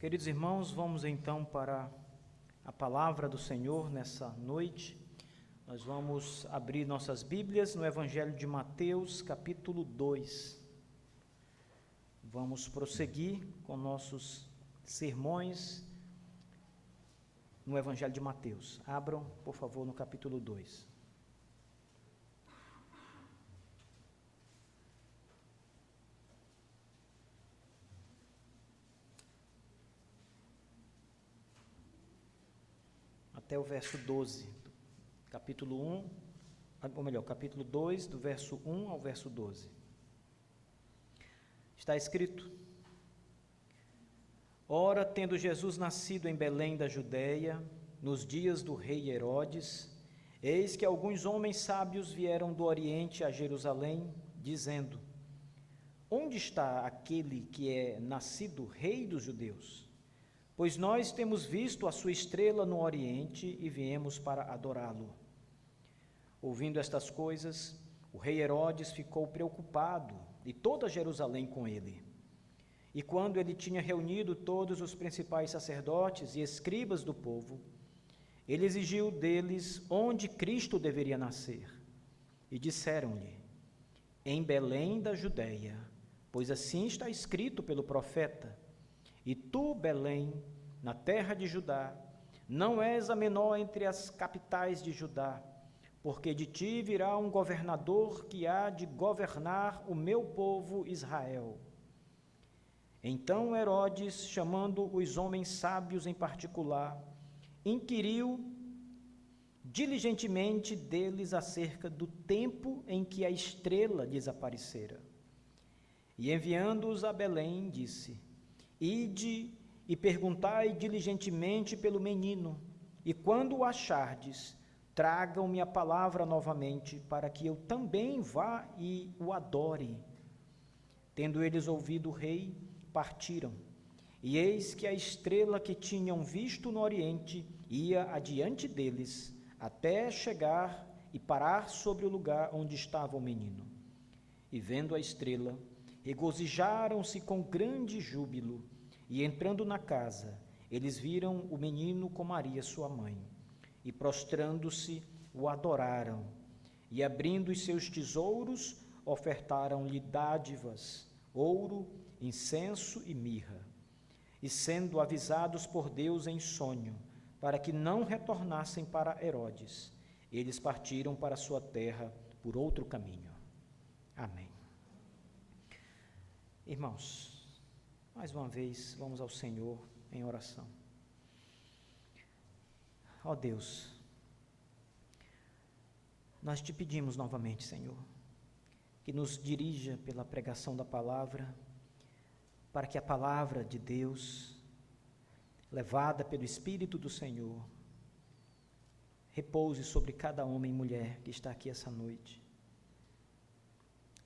Queridos irmãos, vamos então para a palavra do Senhor nessa noite. Nós vamos abrir nossas Bíblias no Evangelho de Mateus, capítulo 2. Vamos prosseguir com nossos sermões no Evangelho de Mateus. Abram, por favor, no capítulo 2. Até o verso 12, capítulo 1, ou melhor, capítulo 2, do verso 1 ao verso 12. Está escrito: Ora, tendo Jesus nascido em Belém da Judeia, nos dias do rei Herodes, eis que alguns homens sábios vieram do Oriente a Jerusalém, dizendo: Onde está aquele que é nascido rei dos judeus? Pois nós temos visto a sua estrela no Oriente e viemos para adorá-lo. Ouvindo estas coisas, o rei Herodes ficou preocupado e toda Jerusalém com ele. E quando ele tinha reunido todos os principais sacerdotes e escribas do povo, ele exigiu deles onde Cristo deveria nascer. E disseram-lhe: Em Belém da Judeia, pois assim está escrito pelo profeta: E tu, Belém, na terra de Judá, não és a menor entre as capitais de Judá, porque de ti virá um governador que há de governar o meu povo Israel. Então Herodes, chamando os homens sábios em particular, inquiriu diligentemente deles acerca do tempo em que a estrela lhes aparecera. E enviando-os a Belém, disse: Ide e perguntai diligentemente pelo menino, e quando o achardes, tragam-me a palavra novamente, para que eu também vá e o adore. Tendo eles ouvido o rei, partiram. E eis que a estrela que tinham visto no Oriente ia adiante deles, até chegar e parar sobre o lugar onde estava o menino. E vendo a estrela, regozijaram-se com grande júbilo, e entrando na casa, eles viram o menino com Maria, sua mãe, e prostrando-se, o adoraram, e abrindo os seus tesouros, ofertaram-lhe dádivas, ouro, incenso e mirra. E sendo avisados por Deus em sonho, para que não retornassem para Herodes, eles partiram para sua terra por outro caminho. Amém. Irmãos, mais uma vez, vamos ao Senhor em oração. Ó Deus, nós te pedimos novamente, Senhor, que nos dirija pela pregação da palavra, para que a palavra de Deus, levada pelo Espírito do Senhor, repouse sobre cada homem e mulher que está aqui essa noite,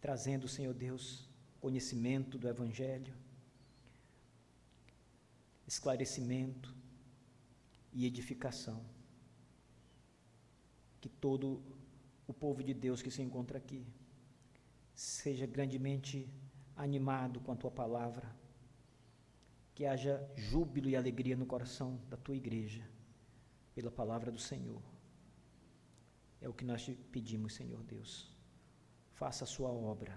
trazendo, Senhor Deus, conhecimento do Evangelho, esclarecimento e edificação. Que todo o povo de Deus que se encontra aqui seja grandemente animado com a tua palavra, que haja júbilo e alegria no coração da tua igreja pela palavra do Senhor. É o que nós te pedimos, Senhor Deus. Faça a sua obra,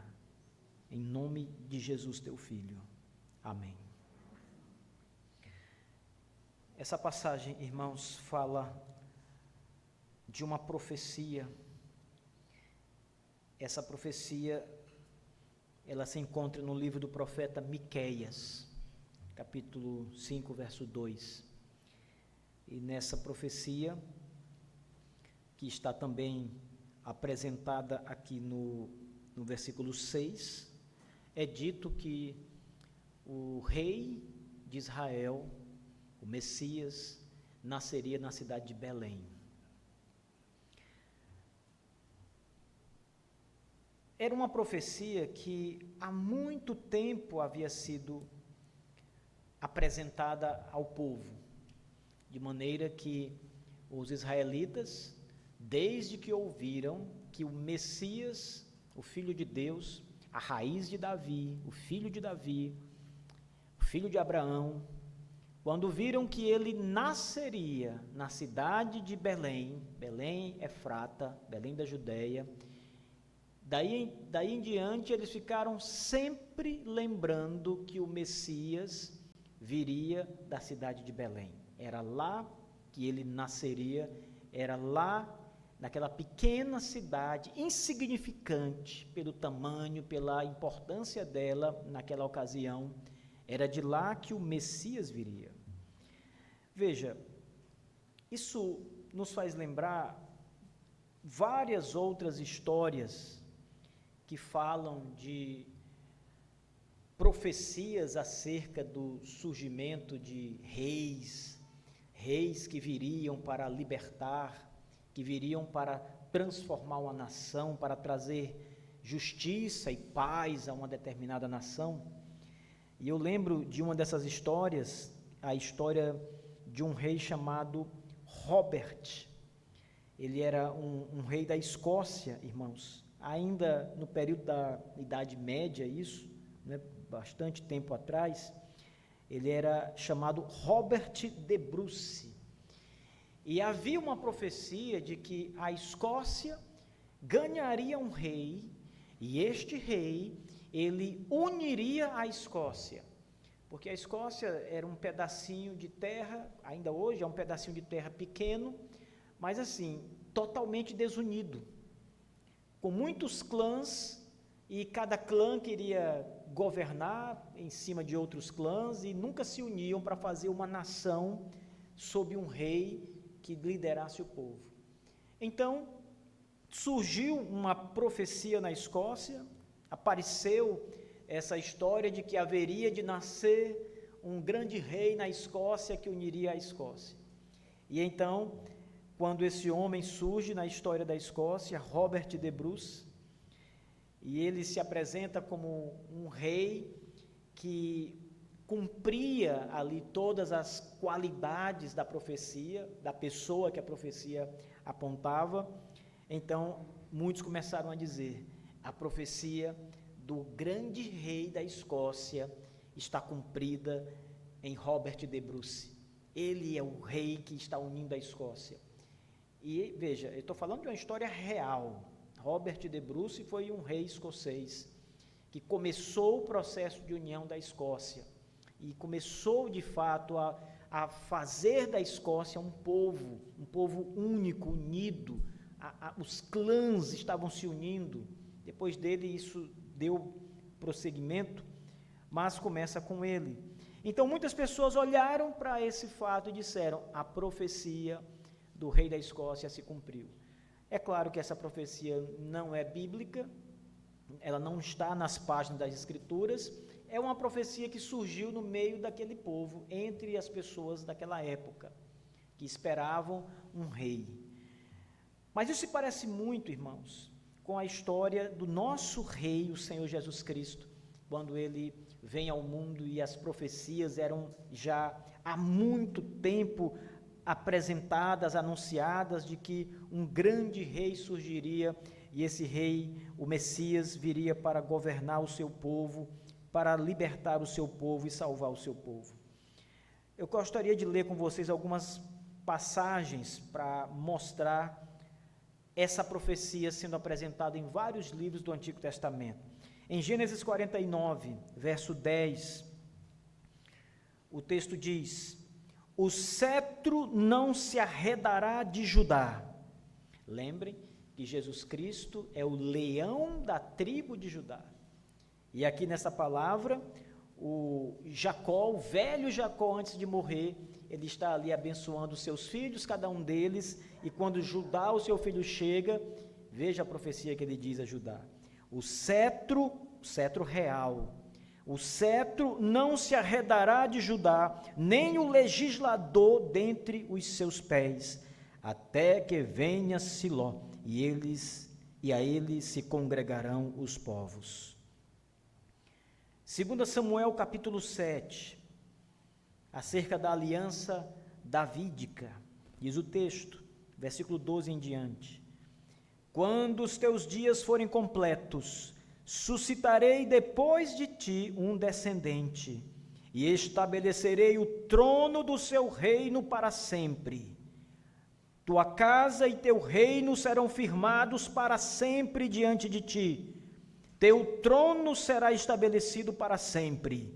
em nome de Jesus, teu Filho. Amém. Essa passagem, irmãos, fala de uma profecia. Essa profecia, ela se encontra no livro do profeta Miqueias, capítulo 5, verso 2. E nessa profecia, que está também apresentada aqui no versículo 6, é dito que o rei de Israel, o Messias, nasceria na cidade de Belém. Era uma profecia que há muito tempo havia sido apresentada ao povo, de maneira que os israelitas, desde que ouviram que o Messias, o Filho de Deus, a raiz de Davi, o filho de Davi, o filho de Abraão, quando viram que ele nasceria na cidade de Belém, Belém Efrata, Belém da Judéia, daí em diante eles ficaram sempre lembrando que o Messias viria da cidade de Belém. Era lá que ele nasceria, era lá naquela pequena cidade, insignificante pelo tamanho, pela importância dela naquela ocasião, era de lá que o Messias viria. Veja, isso nos faz lembrar várias outras histórias que falam de profecias acerca do surgimento de reis que viriam para libertar, que viriam para transformar uma nação, para trazer justiça e paz a uma determinada nação. E eu lembro de uma dessas histórias, a história de um rei chamado Robert. Ele era um rei da Escócia, irmãos, ainda no período da Idade Média, isso, né, bastante tempo atrás. Ele era chamado Robert de Bruce. E havia uma profecia de que a Escócia ganharia um rei, e este rei, ele uniria a Escócia, porque a Escócia era um pedacinho de terra, ainda hoje é um pedacinho de terra pequeno, mas assim, totalmente desunido, com muitos clãs, e cada clã queria governar em cima de outros clãs, e nunca se uniam para fazer uma nação sob um rei que liderasse o povo. Então, surgiu uma profecia na Escócia, apareceu essa história de que haveria de nascer um grande rei na Escócia que uniria a Escócia. E então, quando esse homem surge na história da Escócia, Robert de Bruce, e ele se apresenta como um rei que cumpria ali todas as qualidades da profecia, da pessoa que a profecia apontava. Então, muitos começaram a dizer: a profecia do grande rei da Escócia está cumprida em Robert de Bruce. Ele é o rei que está unindo a Escócia. E veja, eu estou falando de uma história real. Robert de Bruce foi um rei escocês que começou o processo de união da Escócia e começou de fato a fazer da Escócia um povo único, unido. Os clãs estavam se unindo. Depois dele isso deu prosseguimento, mas começa com ele. Então muitas pessoas olharam para esse fato e disseram: a profecia do rei da Escócia se cumpriu. É claro que essa profecia não é bíblica, ela não está nas páginas das Escrituras, é uma profecia que surgiu no meio daquele povo, entre as pessoas daquela época, que esperavam um rei. Mas isso se parece muito, irmãos, com a história do nosso rei, o Senhor Jesus Cristo, quando ele vem ao mundo e as profecias eram já há muito tempo apresentadas, anunciadas, de que um grande rei surgiria, e esse rei, o Messias, viria para governar o seu povo, para libertar o seu povo e salvar o seu povo. Eu gostaria de ler com vocês algumas passagens para mostrar essa profecia sendo apresentada em vários livros do Antigo Testamento. Em Gênesis 49, verso 10, o texto diz: o cetro não se arredará de Judá. Lembrem que Jesus Cristo é o leão da tribo de Judá. E aqui nessa palavra, o Jacó, o velho Jacó, antes de morrer, ele está ali abençoando os seus filhos, cada um deles, e quando Judá, o seu filho, chega, veja a profecia que ele diz a Judá: o cetro real, o cetro não se arredará de Judá, nem o legislador dentre os seus pés, até que venha Siló, e a ele se congregarão os povos. 2 Samuel capítulo 7, acerca da aliança davídica, diz o texto, versículo 12 em diante: quando os teus dias forem completos, suscitarei depois de ti um descendente, e estabelecerei o trono do seu reino para sempre. Tua casa e teu reino serão firmados para sempre diante de ti. Teu trono será estabelecido para sempre.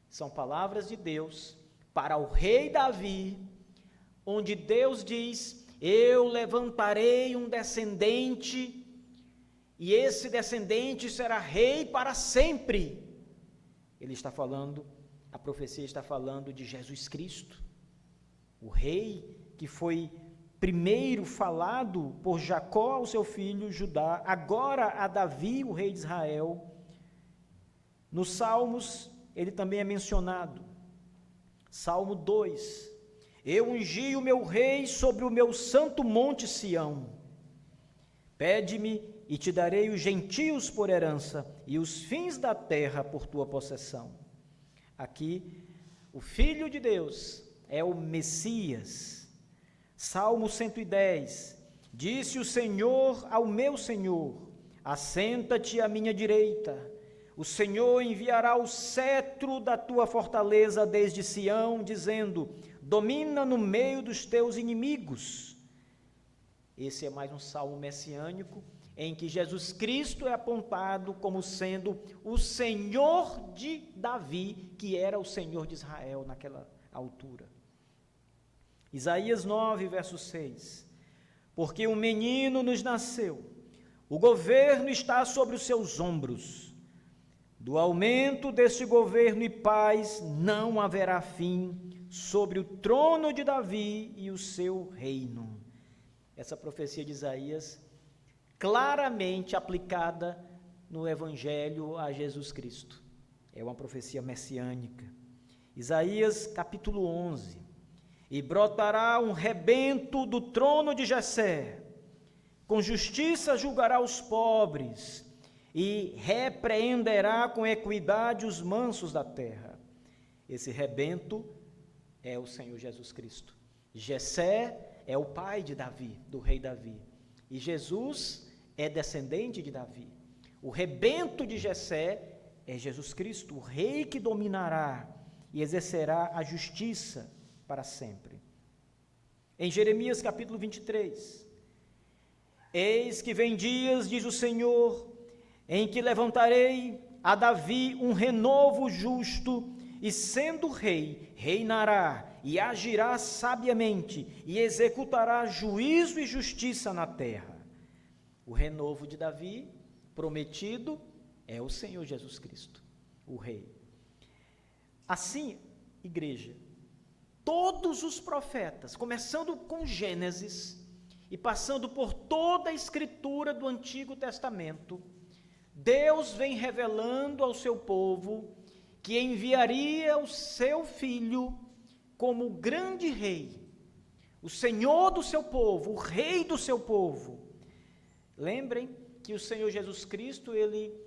São palavras de Deus para o rei Davi, onde Deus diz: eu levantarei um descendente, e esse descendente será rei para sempre. Ele está falando, a profecia está falando de Jesus Cristo, o rei que foi primeiro falado por Jacó ao seu filho Judá, agora a Davi, o rei de Israel. Nos Salmos, ele também é mencionado. Salmo 2: eu ungi o meu rei sobre o meu santo monte Sião. Pede-me e te darei os gentios por herança e os fins da terra por tua possessão. Aqui, o Filho de Deus é o Messias. Salmo 110: disse o Senhor ao meu Senhor: assenta-te à minha direita. O Senhor enviará o cetro da tua fortaleza desde Sião, dizendo: domina no meio dos teus inimigos. Esse é mais um salmo messiânico, em que Jesus Cristo é apontado como sendo o Senhor de Davi, que era o Senhor de Israel naquela altura. Isaías 9, verso 6: porque um menino nos nasceu, o governo está sobre os seus ombros. Do aumento deste governo e paz não haverá fim sobre o trono de Davi e o seu reino. Essa profecia de Isaías, claramente aplicada no Evangelho a Jesus Cristo. É uma profecia messiânica. Isaías capítulo 11: e brotará um rebento do trono de Jessé, com justiça julgará os pobres, e repreenderá com equidade os mansos da terra. Esse rebento é o Senhor Jesus Cristo. Jessé é o pai de Davi, do rei Davi, e Jesus é descendente de Davi. O rebento de Jessé é Jesus Cristo, o rei que dominará e exercerá a justiça para sempre. Em Jeremias capítulo 23, eis que vem dias, diz o Senhor, em que levantarei a Davi um renovo justo, e sendo rei, reinará e agirá sabiamente, e executará juízo e justiça na terra. O renovo de Davi, prometido, é o Senhor Jesus Cristo, o rei. Assim, igreja, todos os profetas, começando com Gênesis e passando por toda a escritura do Antigo Testamento, Deus vem revelando ao seu povo que enviaria o seu Filho como grande rei, o Senhor do seu povo, o rei do seu povo. Lembrem que o Senhor Jesus Cristo, ele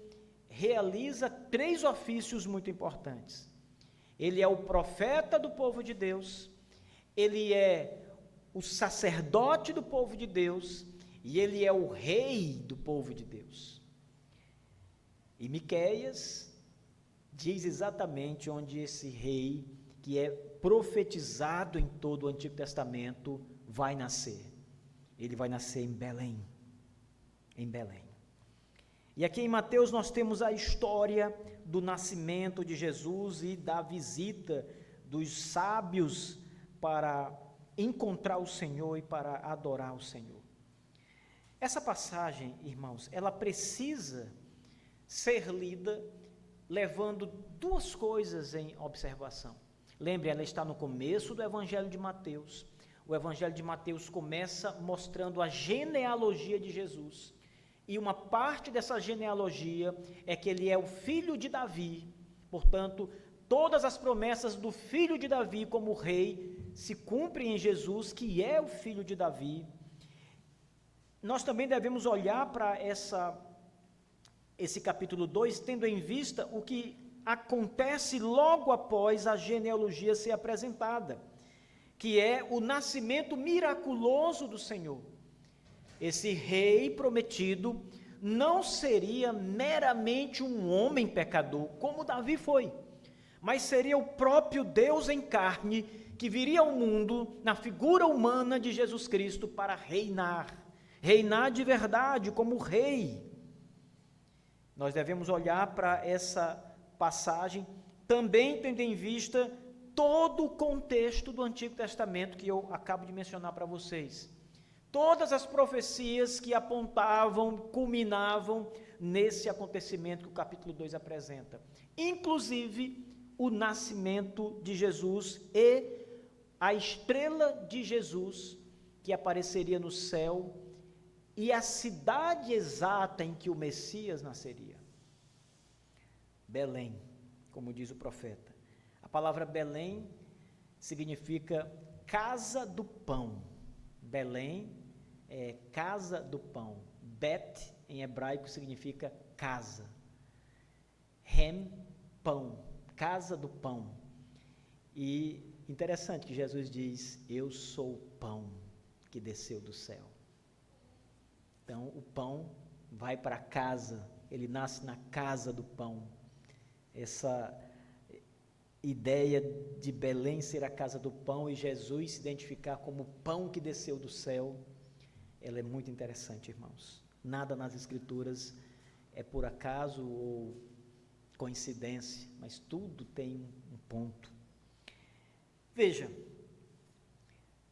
realiza 3 ofícios muito importantes. Ele é o profeta do povo de Deus, ele é o sacerdote do povo de Deus e ele é o rei do povo de Deus. E Miqueias diz exatamente onde esse rei, que é profetizado em todo o Antigo Testamento, vai nascer. Ele vai nascer em Belém. Em Belém. E aqui em Mateus nós temos a história do nascimento de Jesus e da visita dos sábios para encontrar o Senhor e para adorar o Senhor. Essa passagem, irmãos, ela precisa ser lida levando 2 coisas em observação. Lembre, ela está no começo do Evangelho de Mateus. O Evangelho de Mateus começa mostrando a genealogia de Jesus. E uma parte dessa genealogia é que ele é o filho de Davi. Portanto, todas as promessas do filho de Davi como rei se cumprem em Jesus, que é o filho de Davi. Nós também devemos olhar para esse capítulo 2, tendo em vista o que acontece logo após a genealogia ser apresentada, que é o nascimento miraculoso do Senhor. Esse rei prometido não seria meramente um homem pecador, como Davi foi, mas seria o próprio Deus em carne que viria ao mundo na figura humana de Jesus Cristo para reinar de verdade como rei. Nós devemos olhar para essa passagem também tendo em vista todo o contexto do Antigo Testamento que eu acabo de mencionar para vocês. Todas as profecias que apontavam, culminavam nesse acontecimento que o capítulo 2 apresenta. Inclusive o nascimento de Jesus e a estrela de Jesus que apareceria no céu e a cidade exata em que o Messias nasceria. Belém, como diz o profeta. A palavra Belém significa casa do pão. Belém é casa do pão. Bet, em hebraico, significa casa. Hem, pão, casa do pão. E interessante que Jesus diz, eu sou o pão que desceu do céu. Então, o pão vai para casa, ele nasce na casa do pão. Essa ideia de Belém ser a casa do pão e Jesus se identificar como o pão que desceu do céu, ela é muito interessante, irmãos. Nada nas Escrituras é por acaso ou coincidência, mas tudo tem um ponto. Veja,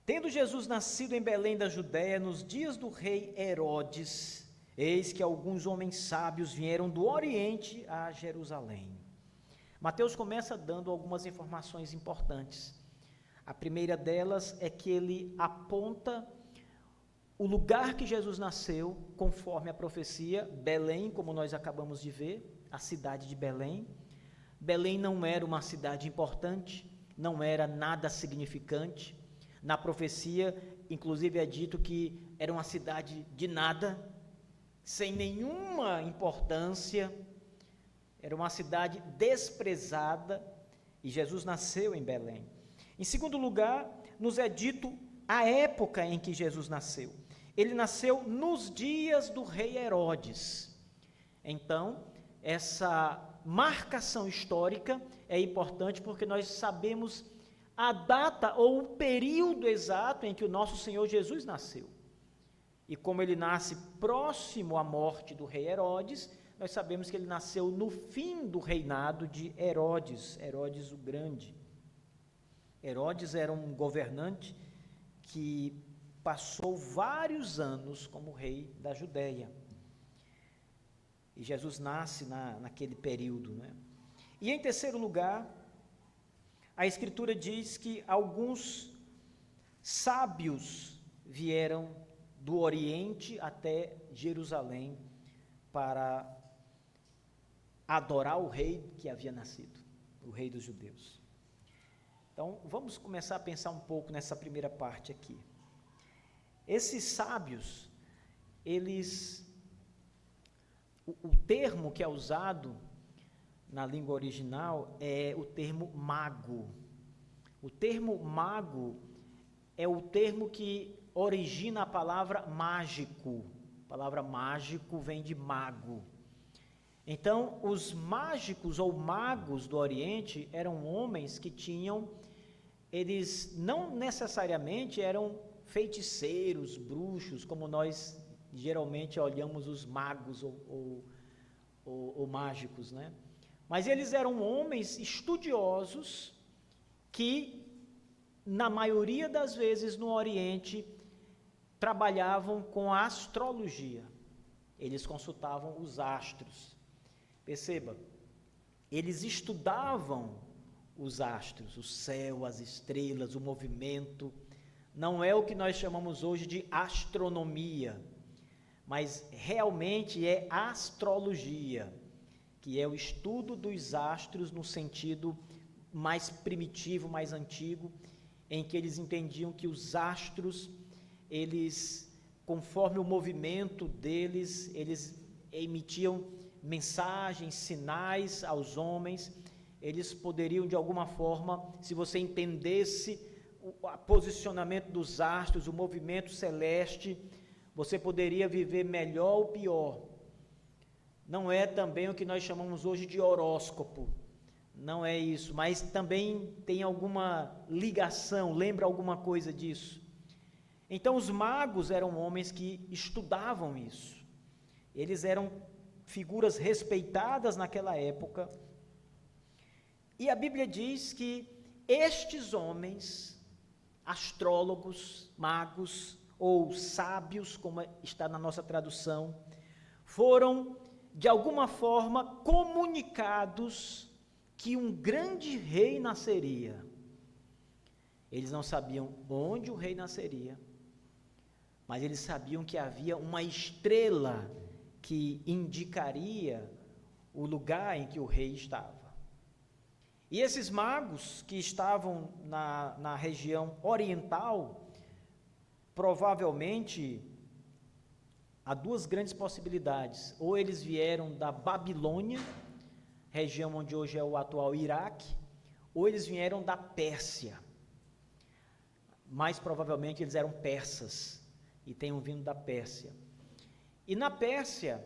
tendo Jesus nascido em Belém da Judéia, nos dias do rei Herodes, eis que alguns homens sábios vieram do Oriente a Jerusalém. Mateus começa dando algumas informações importantes. A primeira delas é que ele aponta o lugar que Jesus nasceu, conforme a profecia, Belém, como nós acabamos de ver, a cidade de Belém. Belém não era uma cidade importante, não era nada significante. Na profecia, inclusive, é dito que era uma cidade de nada, sem nenhuma importância, era uma cidade desprezada, e Jesus nasceu em Belém. Em segundo lugar, nos é dito a época em que Jesus nasceu. Ele nasceu nos dias do rei Herodes. Então, essa marcação histórica é importante porque nós sabemos a data ou o período exato em que o nosso Senhor Jesus nasceu. E como ele nasce próximo à morte do rei Herodes, nós sabemos que ele nasceu no fim do reinado de Herodes, Herodes o Grande. Herodes era um governante que passou vários anos como rei da Judéia. E Jesus nasce naquele período, né? E em terceiro lugar, a Escritura diz que alguns sábios vieram do Oriente até Jerusalém para adorar o rei que havia nascido, o rei dos judeus. Então, vamos começar a pensar um pouco nessa primeira parte aqui. Esses sábios, o termo que é usado na língua original é o termo mago. O termo mago é o termo que origina a palavra mágico. A palavra mágico vem de mago. Então, os mágicos ou magos do Oriente eram homens que eles não necessariamente eram feiticeiros, bruxos, como nós geralmente olhamos os magos ou mágicos, né? Mas eles eram homens estudiosos que, na maioria das vezes no Oriente, trabalhavam com a astrologia. Eles consultavam os astros. Perceba, eles estudavam os astros, o céu, as estrelas, o movimento. Não é o que nós chamamos hoje de astronomia, mas realmente é astrologia, que é o estudo dos astros no sentido mais primitivo, mais antigo, em que eles entendiam que os astros, conforme o movimento deles, eles emitiam mensagens, sinais aos homens. Eles poderiam, de alguma forma, se você entendesse o posicionamento dos astros, o movimento celeste, você poderia viver melhor ou pior. Não é também o que nós chamamos hoje de horóscopo, Não é isso, mas também tem alguma ligação, lembra alguma coisa disso. Então, os magos eram homens que estudavam isso. Eles eram figuras respeitadas naquela época. E a Bíblia diz que estes homens, astrólogos, magos ou sábios, como está na nossa tradução, foram, de alguma forma, comunicados que um grande rei nasceria. Eles não sabiam onde o rei nasceria, mas eles sabiam que havia uma estrela que indicaria o lugar em que o rei estava. E esses magos que estavam na região oriental, provavelmente, há duas grandes possibilidades. Ou eles vieram da Babilônia, região onde hoje é o atual Iraque, ou eles vieram da Pérsia. Mais provavelmente eles eram persas e tenham vindo da Pérsia. E na Pérsia,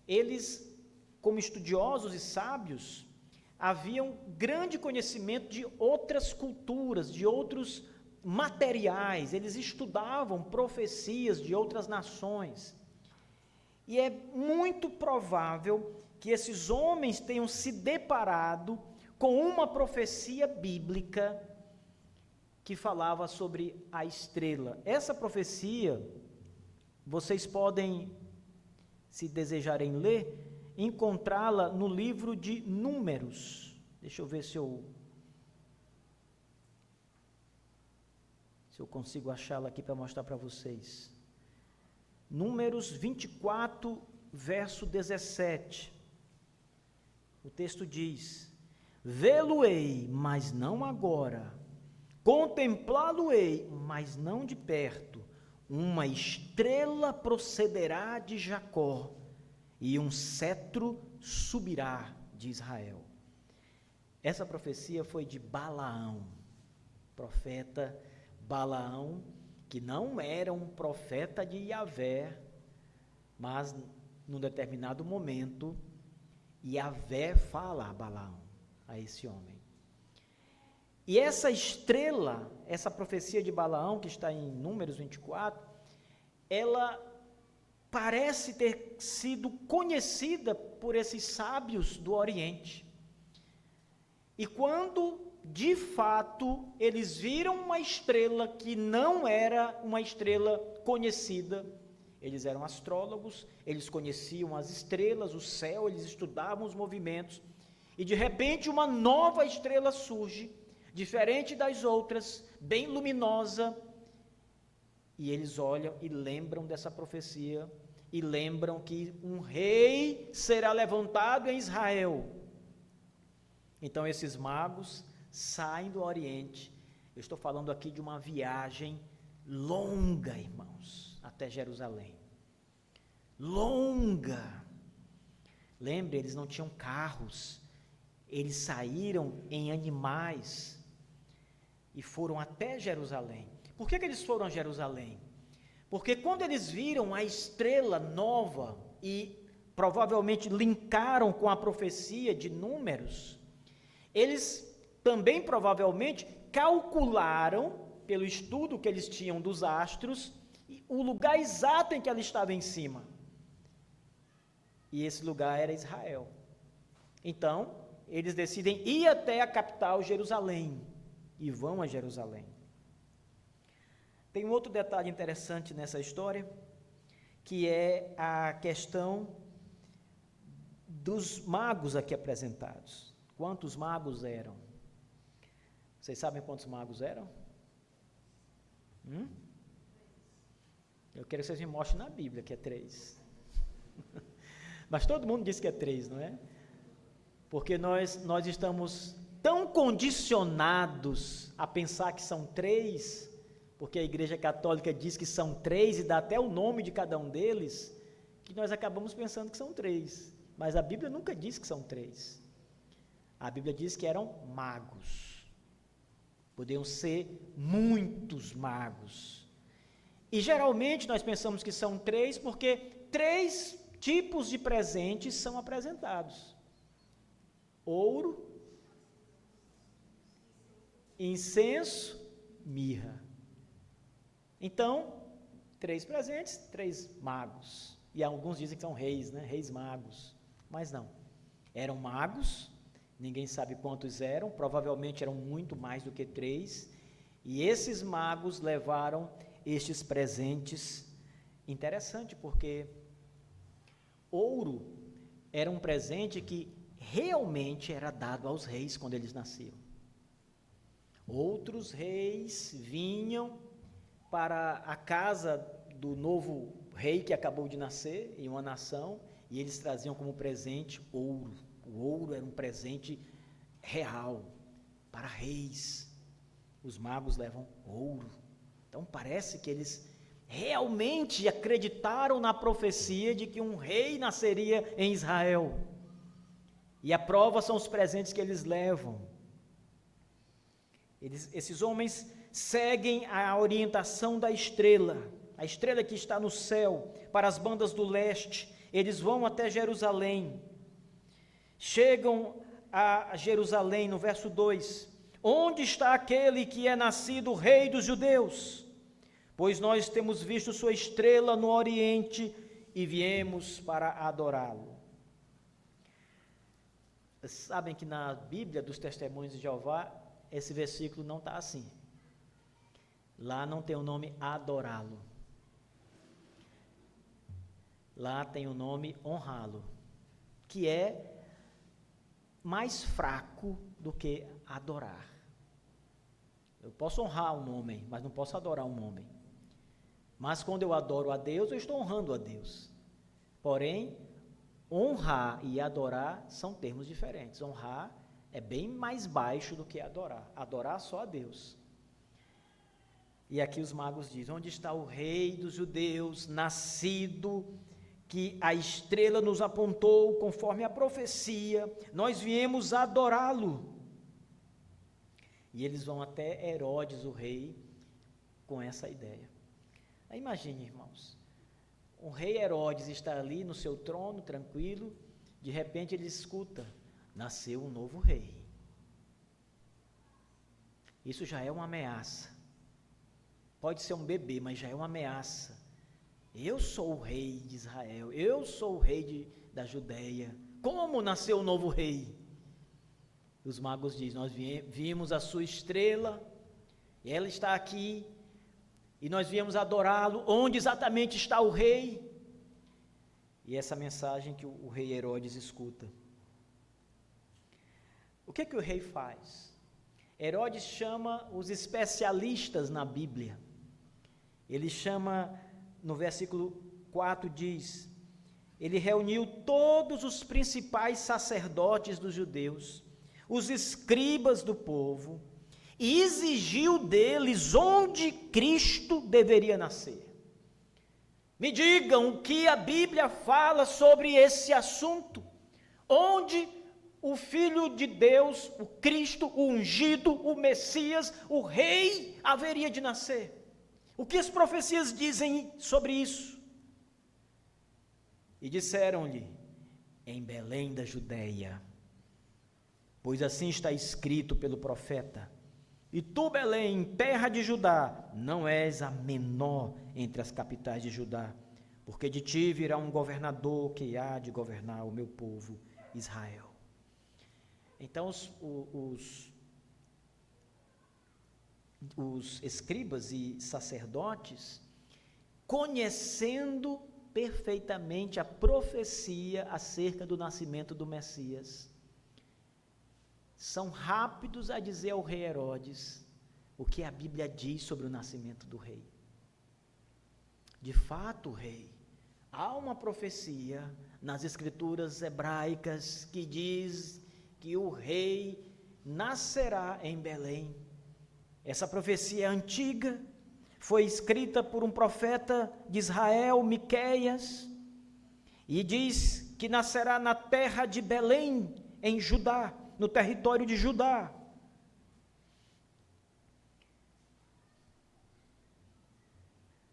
eles, como estudiosos e sábios, haviam grande conhecimento de outras culturas, de outros materiais, eles estudavam profecias de outras nações. E é muito provável que esses homens tenham se deparado com uma profecia bíblica que falava sobre a estrela. Essa profecia, vocês podem, se desejarem ler, encontrá-la no livro de Números. Deixa eu ver se eu consigo achá-la aqui para mostrar para vocês. Números 24, verso 17. O texto diz: vê-lo-ei, mas não agora, contemplá-lo-ei, mas não de perto, uma estrela procederá de Jacó, e um cetro subirá de Israel. Essa profecia foi de Balaão, profeta Balaão, que não era um profeta de Yahvé, mas num determinado momento, Yahvé fala a Balaão, a esse homem. E essa estrela, essa profecia de Balaão, que está em Números 24, ela parece ter sido conhecida por esses sábios do Oriente. E quando, de fato, eles viram uma estrela que não era uma estrela conhecida, eles eram astrólogos, eles conheciam as estrelas, o céu, eles estudavam os movimentos, e de repente uma nova estrela surge, diferente das outras, bem luminosa, e eles olham e lembram dessa profecia, e lembram que um rei será levantado em Israel. Então esses magos saem do Oriente. Eu estou falando aqui de uma viagem longa, irmãos, até Jerusalém. Longa. Lembre, eles não tinham carros, eles saíram em animais e foram até Jerusalém. Por que eles foram a Jerusalém? Porque quando eles viram a estrela nova e provavelmente linkaram com a profecia de Números, eles também provavelmente calcularam, pelo estudo que eles tinham dos astros, o lugar exato em que ela estava em cima. E esse lugar era Israel. Então, eles decidem ir até a capital, Jerusalém, e vão a Jerusalém. Tem um outro detalhe interessante nessa história, que é a questão dos magos aqui apresentados. Quantos magos eram? Vocês sabem quantos magos eram? Eu quero que vocês me mostrem na Bíblia que é 3. Mas todo mundo diz que é 3, não é? Porque nós estamos tão condicionados a pensar que são 3, porque a Igreja Católica diz que são 3 e dá até o nome de cada um deles, que nós acabamos pensando que são 3. Mas a Bíblia nunca diz que são 3. A Bíblia diz que eram magos. Podiam ser muitos magos. E geralmente nós pensamos que são 3 porque 3 tipos de presentes são apresentados: ouro, incenso, mirra. Então, 3 presentes, 3 magos. E alguns dizem que são reis, né? Reis magos. Mas não. Eram magos, ninguém sabe quantos eram, provavelmente eram muito mais do que 3. E esses magos levaram estes presentes. Interessante, porque ouro era um presente que realmente era dado aos reis quando eles nasciam. Outros reis vinham para a casa do novo rei que acabou de nascer em uma nação, e eles traziam como presente ouro. O ouro era um presente real para reis. Os magos levam ouro. Então parece que eles realmente acreditaram na profecia de que um rei nasceria em Israel. E a prova são os presentes que eles levam. Esses homens seguem a orientação da estrela, a estrela que está no céu, para as bandas do leste. Eles vão até Jerusalém. Chegam a Jerusalém, no verso 2. Onde está aquele que é nascido rei dos judeus? Pois nós temos visto sua estrela no oriente e viemos para adorá-lo. Sabem que na Bíblia dos Testemunhos de Jeová, esse versículo não está assim. Lá não tem o nome adorá-lo. Lá tem o nome honrá-lo, que é mais fraco do que adorar. Eu posso honrar um homem, mas não posso adorar um homem. Mas quando eu adoro a Deus, eu estou honrando a Deus. Porém, honrar e adorar são termos diferentes. Honrar é bem mais baixo do que adorar. Adorar só a Deus. E aqui os magos dizem: onde está o rei dos judeus, nascido, que a estrela nos apontou conforme a profecia? Nós viemos adorá-lo. E eles vão até Herodes, o rei, com essa ideia. Aí imagine, irmãos, o rei Herodes está ali no seu trono, tranquilo, de repente ele escuta: nasceu um novo rei. Isso já é uma ameaça. Pode ser um bebê, mas já é uma ameaça. Eu sou o rei de Israel, eu sou o rei da Judeia. Como nasceu o novo rei? Os magos dizem: nós vimos a sua estrela, e ela está aqui, e nós viemos adorá-lo. Onde exatamente está o rei? E essa mensagem que o rei Herodes escuta. O que o rei faz? Herodes chama os especialistas na Bíblia. Ele chama, no versículo 4 diz, ele reuniu todos os principais sacerdotes dos judeus, os escribas do povo, e exigiu deles onde Cristo deveria nascer. Me digam o que a Bíblia fala sobre esse assunto. Onde o Filho de Deus, o Cristo, o ungido, o Messias, o Rei, haveria de nascer? O que as profecias dizem sobre isso? E disseram-lhe: em Belém da Judeia, pois assim está escrito pelo profeta: e tu, Belém, terra de Judá, não és a menor entre as capitais de Judá, porque de ti virá um governador que há de governar o meu povo Israel. Então os escribas e sacerdotes, conhecendo perfeitamente a profecia acerca do nascimento do Messias, são rápidos a dizer ao rei Herodes o que a Bíblia diz sobre o nascimento do rei. De fato, rei, há uma profecia nas escrituras hebraicas que diz que o rei nascerá em Belém. Essa profecia é antiga, foi escrita por um profeta de Israel, Miqueias, e diz que nascerá na terra de Belém, em Judá, no território de Judá.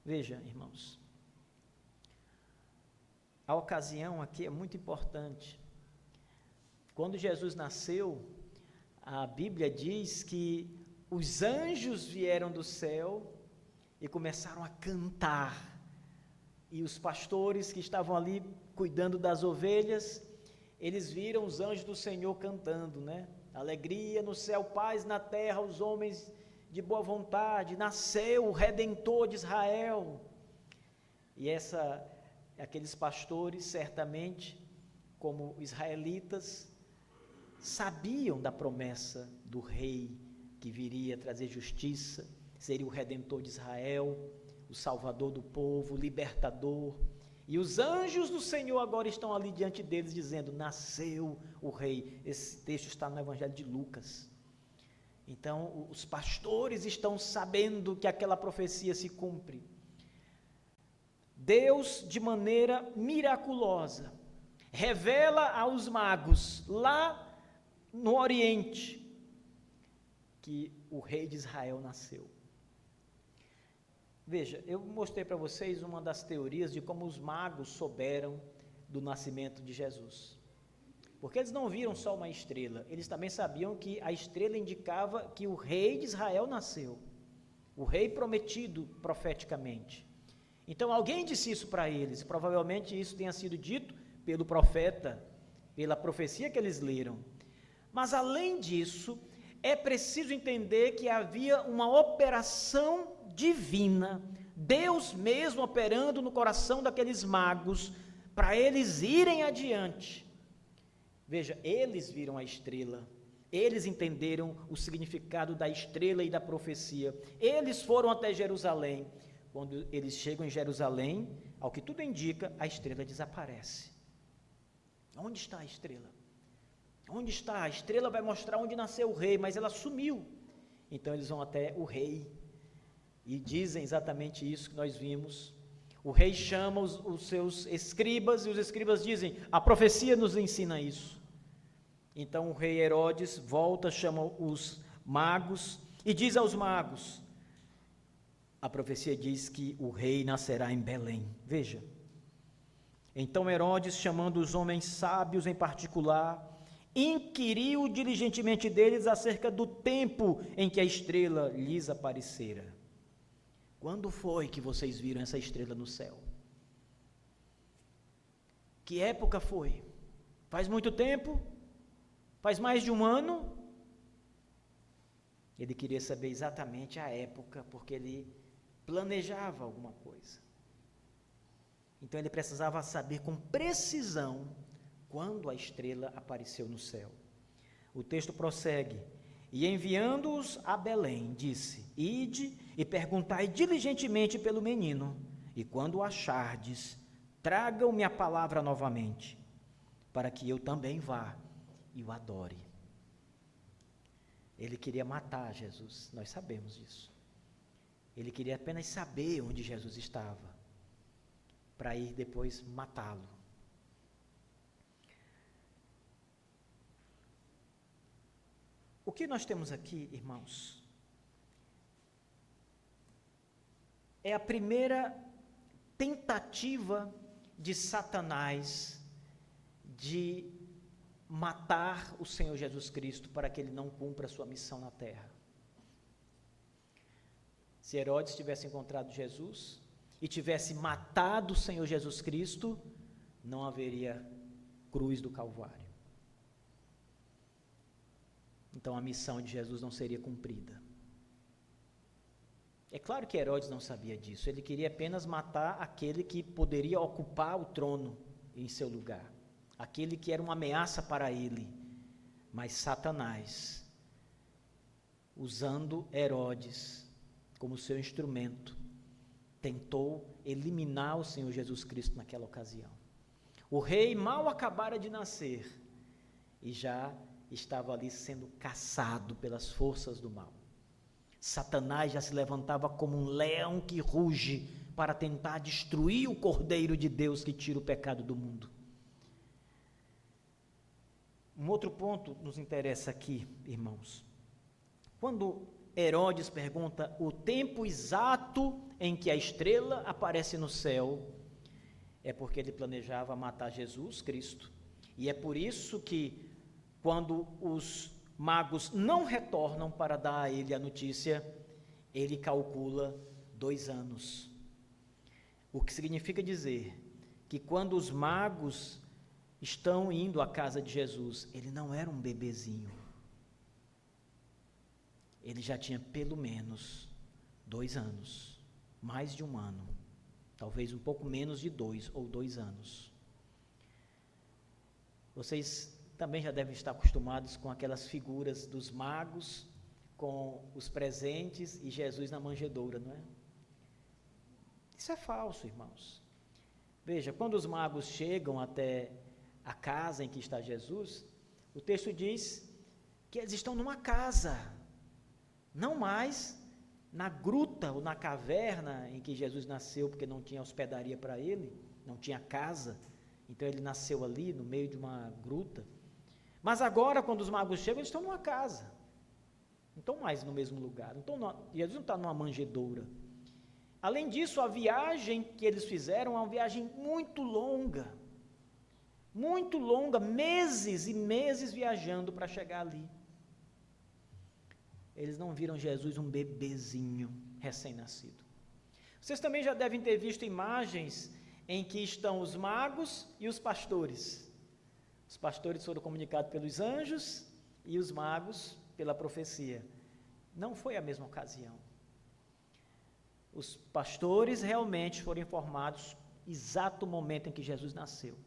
Veja, irmãos, a ocasião aqui é muito importante. Quando Jesus nasceu, a Bíblia diz que os anjos vieram do céu e começaram a cantar. E os pastores que estavam ali cuidando das ovelhas, eles viram os anjos do Senhor cantando, né? Alegria no céu, paz na terra, os homens de boa vontade, nasceu o Redentor de Israel. E aqueles pastores, certamente, como israelitas, sabiam da promessa do rei que viria trazer justiça, seria o Redentor de Israel, o Salvador do povo, o Libertador. E os anjos do Senhor agora estão ali diante deles dizendo, nasceu o rei. Esse texto está no Evangelho de Lucas. Então, os pastores estão sabendo que aquela profecia se cumpre. Deus, de maneira miraculosa, revela aos magos, lá no Oriente, que o rei de Israel nasceu. Veja, eu mostrei para vocês uma das teorias de como os magos souberam do nascimento de Jesus. Porque eles não viram só uma estrela, eles também sabiam que a estrela indicava que o rei de Israel nasceu, o rei prometido profeticamente. Então alguém disse isso para eles, provavelmente isso tenha sido dito pelo profeta, pela profecia que eles leram. Mas além disso, é preciso entender que havia uma operação divina, Deus mesmo operando no coração daqueles magos, para eles irem adiante. Veja, eles viram a estrela, eles entenderam o significado da estrela e da profecia, eles foram até Jerusalém. Quando eles chegam em Jerusalém, ao que tudo indica, a estrela desaparece. Onde está a estrela? Onde está? A estrela vai mostrar onde nasceu o rei, mas ela sumiu. Então eles vão até o rei e dizem exatamente isso que nós vimos. O rei chama os seus escribas e os escribas dizem, a profecia nos ensina isso. Então o rei Herodes volta, chama os magos e diz aos magos, a profecia diz que o rei nascerá em Belém. Veja, então Herodes, chamando os homens sábios em particular, inquiriu diligentemente deles acerca do tempo em que a estrela lhes aparecera. Quando foi que vocês viram essa estrela no céu? Que época foi? Faz muito tempo? Faz mais de um ano? Ele queria saber exatamente a época, porque ele planejava alguma coisa. Então ele precisava saber com precisão quando a estrela apareceu no céu. O texto prossegue, e enviando-os a Belém, disse, ide e perguntai diligentemente pelo menino, e quando o achardes, tragam-me a palavra novamente, para que eu também vá e o adore. Ele queria matar Jesus, nós sabemos disso. Ele queria apenas saber onde Jesus estava, para ir depois matá-lo. O que nós temos aqui, irmãos, é a primeira tentativa de Satanás de matar o Senhor Jesus Cristo para que ele não cumpra a sua missão na terra. Se Herodes tivesse encontrado Jesus e tivesse matado o Senhor Jesus Cristo, não haveria cruz do Calvário. Então a missão de Jesus não seria cumprida. É claro que Herodes não sabia disso, ele queria apenas matar aquele que poderia ocupar o trono em seu lugar, aquele que era uma ameaça para ele. Mas Satanás, usando Herodes como seu instrumento, tentou eliminar o Senhor Jesus Cristo naquela ocasião. O rei mal acabara de nascer e já estava ali sendo caçado pelas forças do mal. Satanás já se levantava como um leão que ruge para tentar destruir o Cordeiro de Deus que tira o pecado do mundo. Um outro ponto nos interessa aqui, irmãos. Quando Herodes pergunta o tempo exato em que a estrela aparece no céu, é porque ele planejava matar Jesus Cristo. E é por isso que quando os magos não retornam para dar a ele a notícia, ele calcula 2 anos. O que significa dizer que quando os magos estão indo à casa de Jesus, ele não era um bebezinho. Ele já tinha pelo menos 2 anos, mais de 1 ano, talvez um pouco menos de 2 ou 2 anos. Vocês também já devem estar acostumados com aquelas figuras dos magos, com os presentes e Jesus na manjedoura, não é? Isso é falso, irmãos. Veja, quando os magos chegam até a casa em que está Jesus, o texto diz que eles estão numa casa, não mais na gruta ou na caverna em que Jesus nasceu, porque não tinha hospedaria para ele, não tinha casa, então ele nasceu ali no meio de uma gruta. Mas agora, quando os magos chegam, eles estão numa casa, não estão mais no mesmo lugar, Jesus não está numa manjedoura. Além disso, a viagem que eles fizeram é uma viagem muito longa, meses e meses viajando para chegar ali. Eles não viram Jesus um bebezinho recém-nascido. Vocês também já devem ter visto imagens em que estão os magos e os pastores. Os pastores foram comunicados pelos anjos e os magos pela profecia. Não foi a mesma ocasião. Os pastores realmente foram informados exato momento em que Jesus nasceu.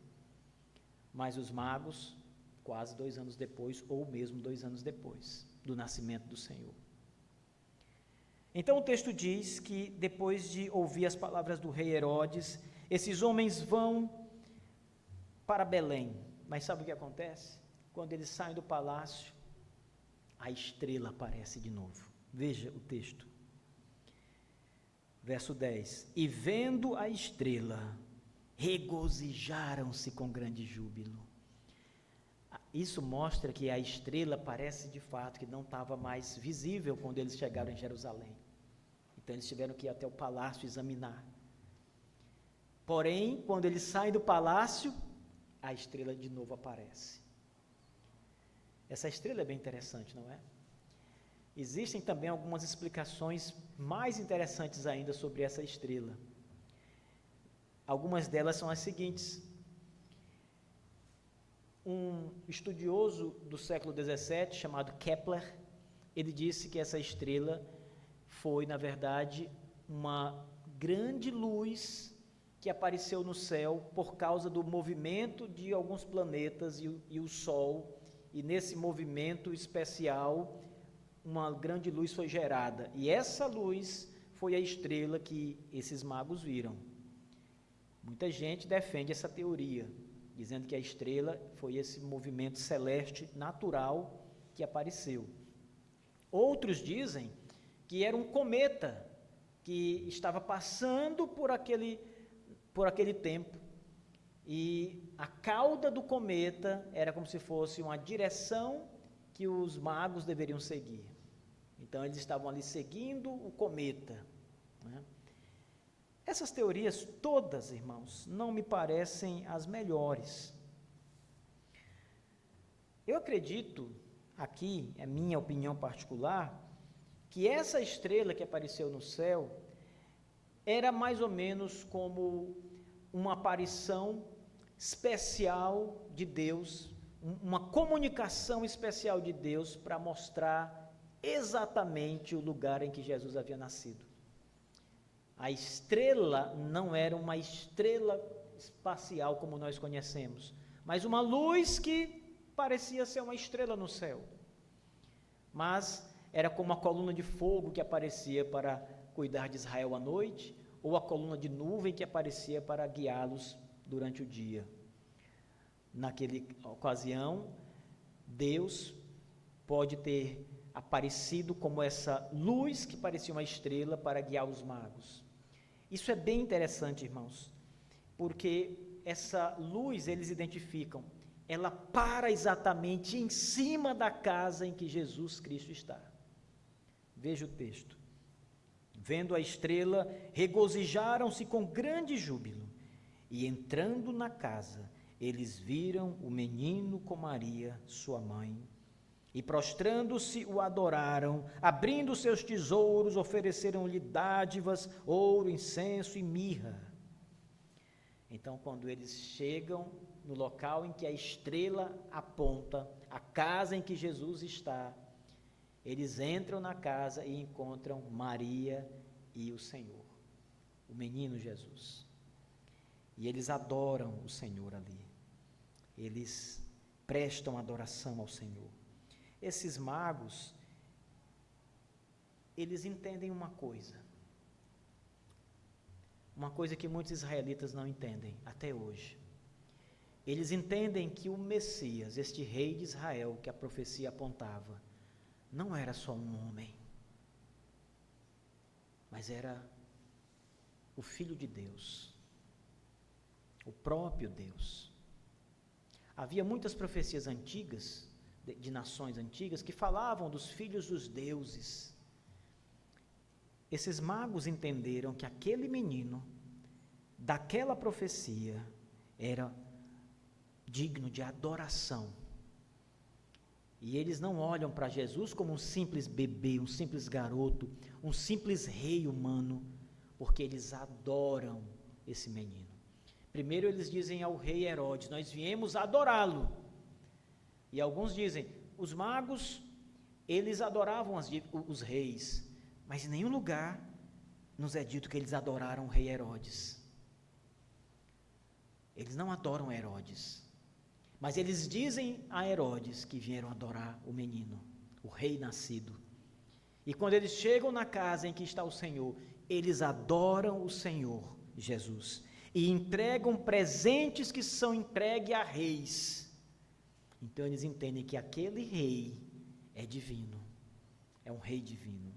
Mas os magos, quase 2 anos depois, ou mesmo 2 anos depois do nascimento do Senhor. Então o texto diz que depois de ouvir as palavras do rei Herodes, esses homens vão para Belém. Mas sabe o que acontece? Quando eles saem do palácio, a estrela aparece de novo. Veja o texto. Verso 10. E vendo a estrela, regozijaram-se com grande júbilo. Isso mostra que a estrela parece de fato que não estava mais visível quando eles chegaram em Jerusalém. Então eles tiveram que ir até o palácio examinar. Porém, quando eles saem do palácio, a estrela de novo aparece. Essa estrela é bem interessante, não é? Existem também algumas explicações mais interessantes ainda sobre essa estrela. Algumas delas são as seguintes. Um estudioso do século XVII, chamado Kepler, ele disse que essa estrela foi, na verdade, uma grande luz que apareceu no céu por causa do movimento de alguns planetas e o Sol, e nesse movimento especial, uma grande luz foi gerada, e essa luz foi a estrela que esses magos viram. Muita gente defende essa teoria, dizendo que a estrela foi esse movimento celeste natural que apareceu. Outros dizem que era um cometa que estava passando por aquele tempo, e a cauda do cometa era como se fosse uma direção que os magos deveriam seguir. Então eles estavam ali seguindo o cometa, né? Essas teorias todas, irmãos, não me parecem as melhores. Eu acredito, aqui, é minha opinião particular, que essa estrela que apareceu no céu era mais ou menos como uma aparição especial de Deus, uma comunicação especial de Deus para mostrar exatamente o lugar em que Jesus havia nascido. A estrela não era uma estrela espacial como nós conhecemos, mas uma luz que parecia ser uma estrela no céu. Mas era como a coluna de fogo que aparecia para cuidar de Israel à noite, ou a coluna de nuvem que aparecia para guiá-los durante o dia. Naquela ocasião, Deus pode ter aparecido como essa luz que parecia uma estrela para guiar os magos. Isso é bem interessante, irmãos, porque essa luz eles identificam, ela para exatamente em cima da casa em que Jesus Cristo está. Veja o texto. Vendo a estrela, regozijaram-se com grande júbilo, e entrando na casa, eles viram o menino com Maria, sua mãe, E prostrando-se o adoraram, abrindo seus tesouros, ofereceram-lhe dádivas, ouro, incenso e mirra. Então, quando eles chegam no local em que a estrela aponta, a casa em que Jesus está, eles entram na casa e encontram Maria e o Senhor, o menino Jesus. E eles adoram o Senhor ali. Eles prestam adoração ao Senhor. Esses magos, eles entendem uma coisa que muitos israelitas não entendem até hoje. Eles entendem que o Messias, este rei de Israel que a profecia apontava, não era só um homem, mas era o Filho de Deus, o próprio Deus. Havia muitas profecias antigas, de nações antigas, que falavam dos filhos dos deuses. Esses magos entenderam que aquele menino, daquela profecia, era digno de adoração. E eles não olham para Jesus como um simples bebê, um simples garoto, um simples rei humano, porque eles adoram esse menino. Primeiro eles dizem ao rei Herodes: nós viemos adorá-lo. E alguns dizem, os magos, eles adoravam os reis, mas em nenhum lugar nos é dito que eles adoraram o rei Herodes. Eles não adoram Herodes, mas eles dizem a Herodes que vieram adorar o menino, o rei nascido. E quando eles chegam na casa em que está o Senhor, eles adoram o Senhor Jesus e entregam presentes que são entregues a reis. Então eles entendem que aquele rei é divino, é um rei divino.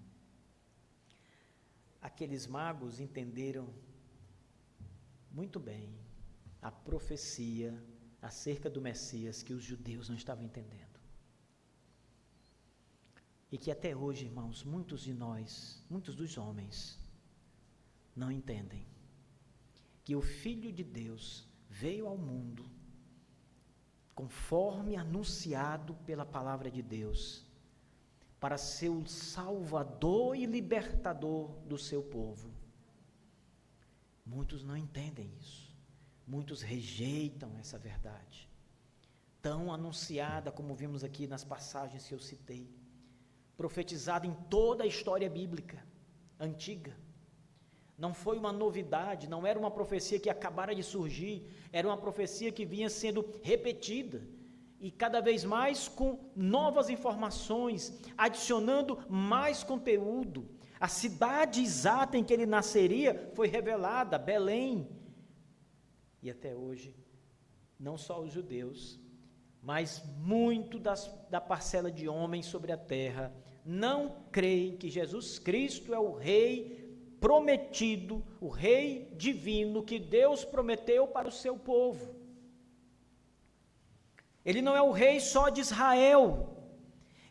Aqueles magos entenderam muito bem a profecia acerca do Messias que os judeus não estavam entendendo. E que até hoje, irmãos, muitos de nós, muitos dos homens, não entendem que o Filho de Deus veio ao mundo conforme anunciado pela palavra de Deus, para ser o salvador e libertador do seu povo. Muitos não entendem isso, muitos rejeitam essa verdade, tão anunciada como vimos aqui nas passagens que eu citei, profetizada em toda a história bíblica antiga. Não foi uma novidade, não era uma profecia que acabara de surgir, era uma profecia que vinha sendo repetida, e cada vez mais com novas informações, adicionando mais conteúdo. A cidade exata em que ele nasceria foi revelada, Belém. E até hoje, não só os judeus, mas muito da parcela de homens sobre a terra, não creem que Jesus Cristo é o Rei prometido, o Rei divino que Deus prometeu para o seu povo. Ele não é o rei só de Israel,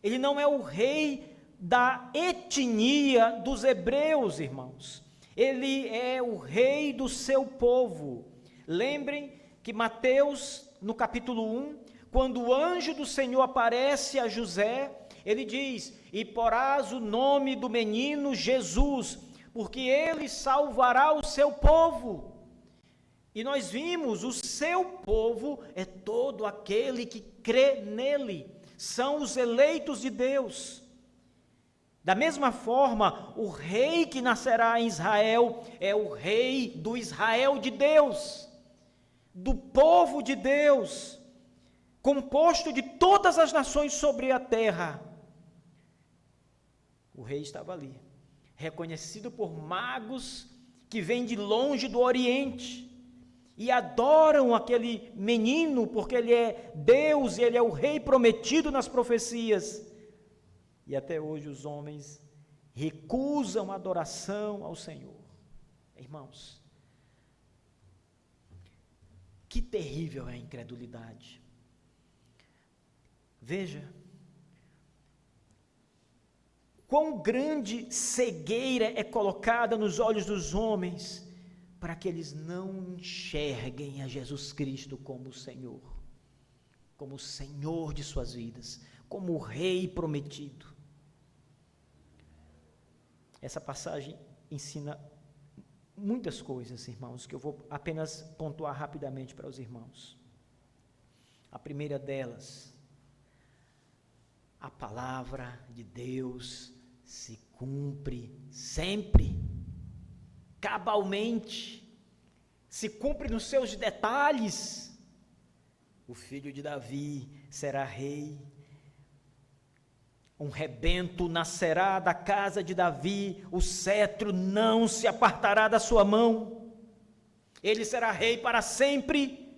ele não é o rei da etnia dos hebreus, irmãos, ele é o rei do seu povo. Lembrem que Mateus, no capítulo 1, quando o anjo do Senhor aparece a José, ele diz: e porás o nome do menino Jesus, porque ele salvará o seu povo. E nós vimos, o seu povo é todo aquele que crê nele, são os eleitos de Deus. Da mesma forma, o rei que nascerá em Israel é o rei do Israel de Deus, do povo de Deus, composto de todas as nações sobre a terra. O rei estava ali, reconhecido por magos que vêm de longe do Oriente e adoram aquele menino porque ele é Deus e ele é o rei prometido nas profecias. E até hoje os homens recusam a adoração ao Senhor. Irmãos, que terrível é a incredulidade. Veja, quão grande cegueira é colocada nos olhos dos homens para que eles não enxerguem a Jesus Cristo como o Senhor de suas vidas, como o rei prometido. Essa passagem ensina muitas coisas, irmãos, que eu vou apenas pontuar rapidamente para os irmãos. A primeira delas, a palavra de Deus se cumpre sempre, cabalmente, se cumpre nos seus detalhes. O filho de Davi será rei, um rebento nascerá da casa de Davi, o cetro não se apartará da sua mão, ele será rei para sempre,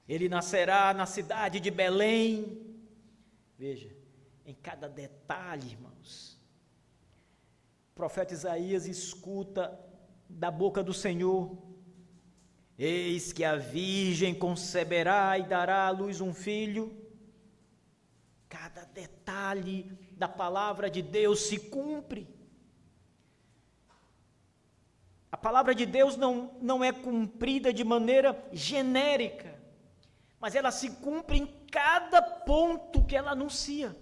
ele nascerá na cidade de Belém. Veja, em cada detalhe, irmãos, o profeta Isaías escuta da boca do Senhor: eis que a virgem conceberá e dará à luz um filho. Cada detalhe da palavra de Deus se cumpre. A palavra de Deus não é cumprida de maneira genérica, mas ela se cumpre em cada ponto que ela anuncia.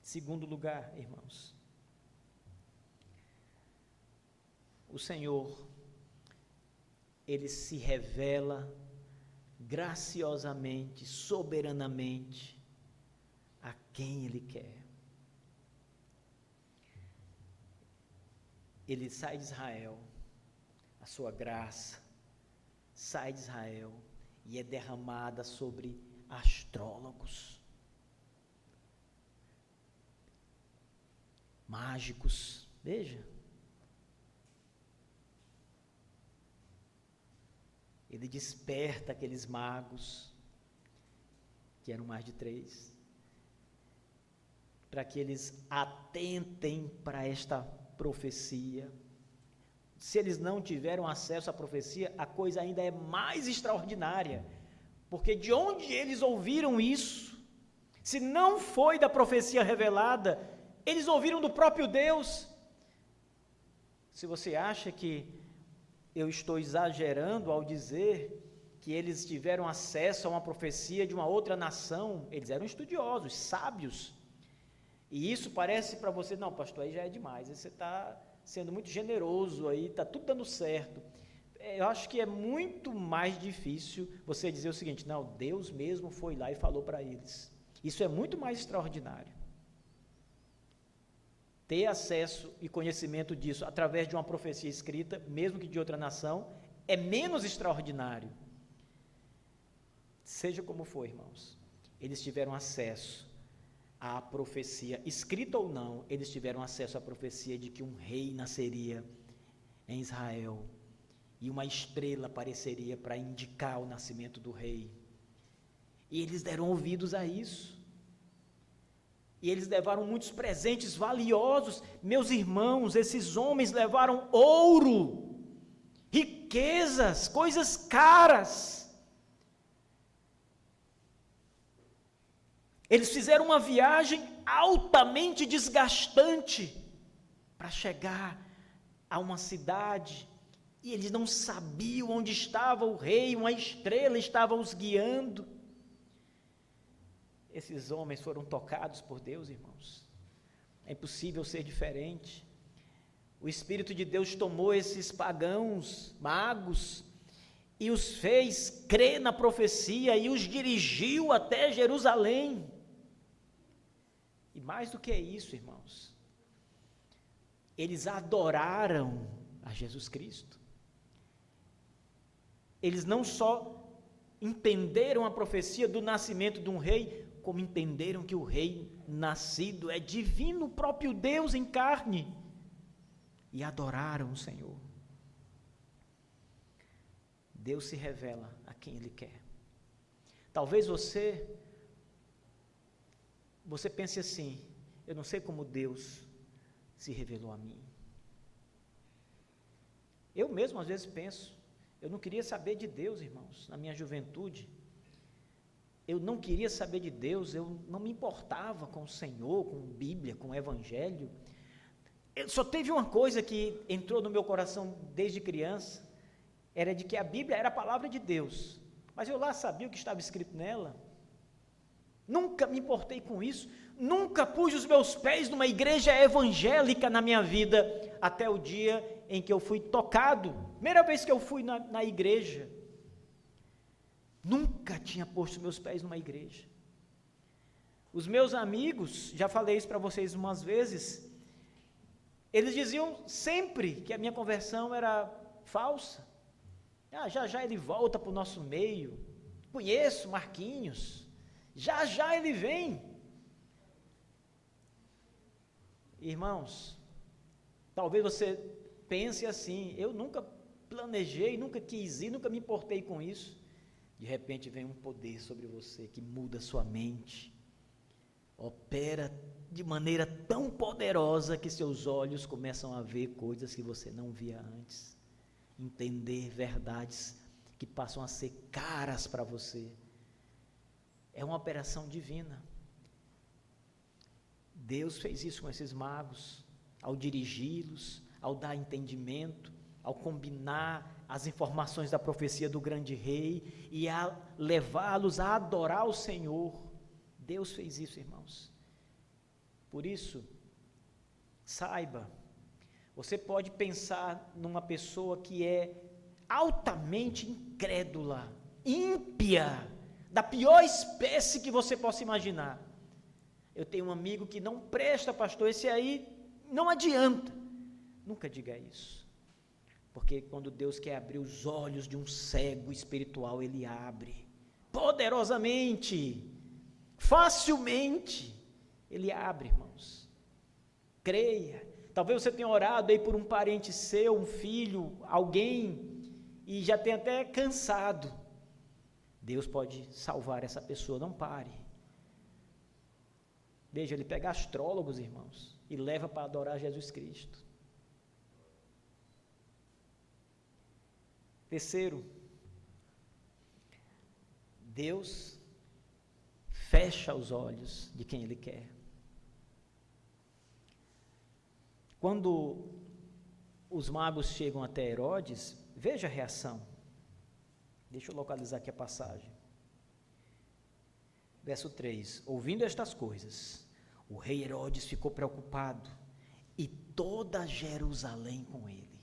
Segundo lugar, irmãos, o Senhor, Ele se revela graciosamente, soberanamente, a quem Ele quer. Ele sai de Israel, a sua graça sai de Israel e é derramada sobre astrólogos, mágicos. Veja, ele desperta aqueles magos, que eram mais de 3, para que eles atentem para esta profecia. Se eles não tiveram acesso à profecia, a coisa ainda é mais extraordinária, porque de onde eles ouviram isso? Se não foi da profecia revelada, eles ouviram do próprio Deus. Se você acha que eu estou exagerando ao dizer que eles tiveram acesso a uma profecia de uma outra nação, eles eram estudiosos, sábios, e isso parece para você: não, pastor, aí já é demais, aí você está sendo muito generoso, aí está tudo dando certo. Eu acho que é muito mais difícil você dizer o seguinte: não, Deus mesmo foi lá e falou para eles. Isso é muito mais extraordinário. Ter acesso e conhecimento disso através de uma profecia escrita, mesmo que de outra nação, é menos extraordinário. Seja como for, irmãos, eles tiveram acesso à profecia, escrita ou não, eles tiveram acesso à profecia de que um rei nasceria em Israel e uma estrela apareceria para indicar o nascimento do rei. E eles deram ouvidos a isso. E eles levaram muitos presentes valiosos. Meus irmãos, esses homens levaram ouro, riquezas, coisas caras. Eles fizeram uma viagem altamente desgastante para chegar a uma cidade, e eles não sabiam onde estava o rei, uma estrela estava os guiando. Esses homens foram tocados por Deus, irmãos. É impossível ser diferente. O Espírito de Deus tomou esses pagãos, magos, e os fez crer na profecia e os dirigiu até Jerusalém. E mais do que isso, irmãos, eles adoraram a Jesus Cristo. Eles não só entenderam a profecia do nascimento de um rei, como entenderam que o rei nascido é divino, o próprio Deus em carne, e adoraram o Senhor. Deus se revela a quem Ele quer. Talvez você pense assim: eu não sei como Deus se revelou a mim. Eu mesmo às vezes penso, eu não queria saber de Deus, irmãos, na minha juventude. Eu não queria saber de Deus, eu não me importava com o Senhor, com Bíblia, com o Evangelho. Só teve uma coisa que entrou no meu coração desde criança, era de que a Bíblia era a palavra de Deus. mas eu lá sabia o que estava escrito nela. Nunca me importei com isso, nunca pus os meus pés numa igreja evangélica na minha vida, até o dia em que eu fui tocado, primeira vez que eu fui na igreja. Nunca tinha posto meus pés numa igreja. Os meus amigos, já falei isso para vocês umas vezes, eles diziam sempre que a minha conversão era falsa. Já ele volta para o nosso meio, conheço Marquinhos, já ele vem. Irmãos, talvez você pense assim, eu nunca planejei, nunca quis ir, nunca me importei com isso. De repente vem um poder sobre você que muda sua mente, opera de maneira tão poderosa que seus olhos começam a ver coisas que você não via antes, entender verdades que passam a ser caras para você. É uma operação divina. Deus fez isso com esses magos, ao dirigi-los, ao dar entendimento, ao combinar as informações da profecia do grande rei e a levá-los a adorar o Senhor. Deus fez isso, irmãos. Por isso, saiba, você pode pensar numa pessoa que é altamente incrédula, ímpia, da pior espécie que você possa imaginar. Eu tenho um amigo que não presta, pastor, esse aí não adianta. Nunca diga isso. Porque quando Deus quer abrir os olhos de um cego espiritual, Ele abre. Poderosamente, facilmente, Ele abre, irmãos. Creia. Talvez você tenha orado aí por um parente seu, um filho, alguém, e já tenha até cansado. Deus pode salvar essa pessoa, não pare. Veja, ele pega astrólogos, irmãos, e leva para adorar Jesus Cristo. Terceiro, Deus fecha os olhos de quem Ele quer. Quando os magos chegam até Herodes, veja a reação. Deixa eu localizar aqui a passagem. Verso 3, ouvindo estas coisas, o rei Herodes ficou preocupado e toda Jerusalém com ele.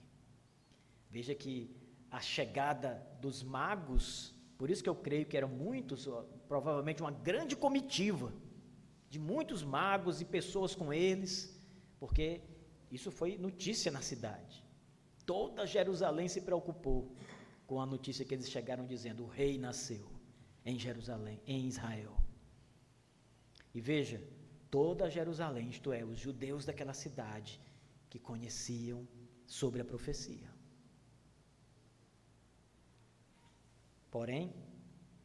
Veja que a chegada dos magos, por isso que eu creio que eram muitos, provavelmente uma grande comitiva, de muitos magos e pessoas com eles, porque isso foi notícia na cidade. Toda Jerusalém se preocupou com a notícia que eles chegaram dizendo, o rei nasceu em Jerusalém, em Israel. E veja, toda Jerusalém, isto é, os judeus daquela cidade, que conheciam sobre a profecia. Porém,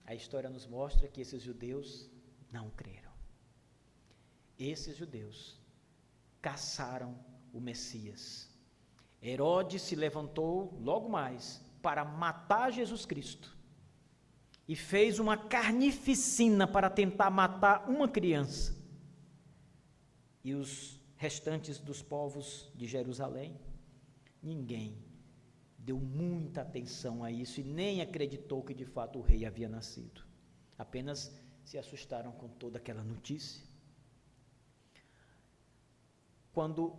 a história nos mostra que esses judeus não creram. Esses judeus caçaram o Messias. Herodes se levantou logo mais para matar Jesus Cristo e fez uma carnificina para tentar matar uma criança. E os restantes dos povos de Jerusalém, ninguém deu muita atenção a isso e nem acreditou que de fato o rei havia nascido. Apenas se assustaram com toda aquela notícia. Quando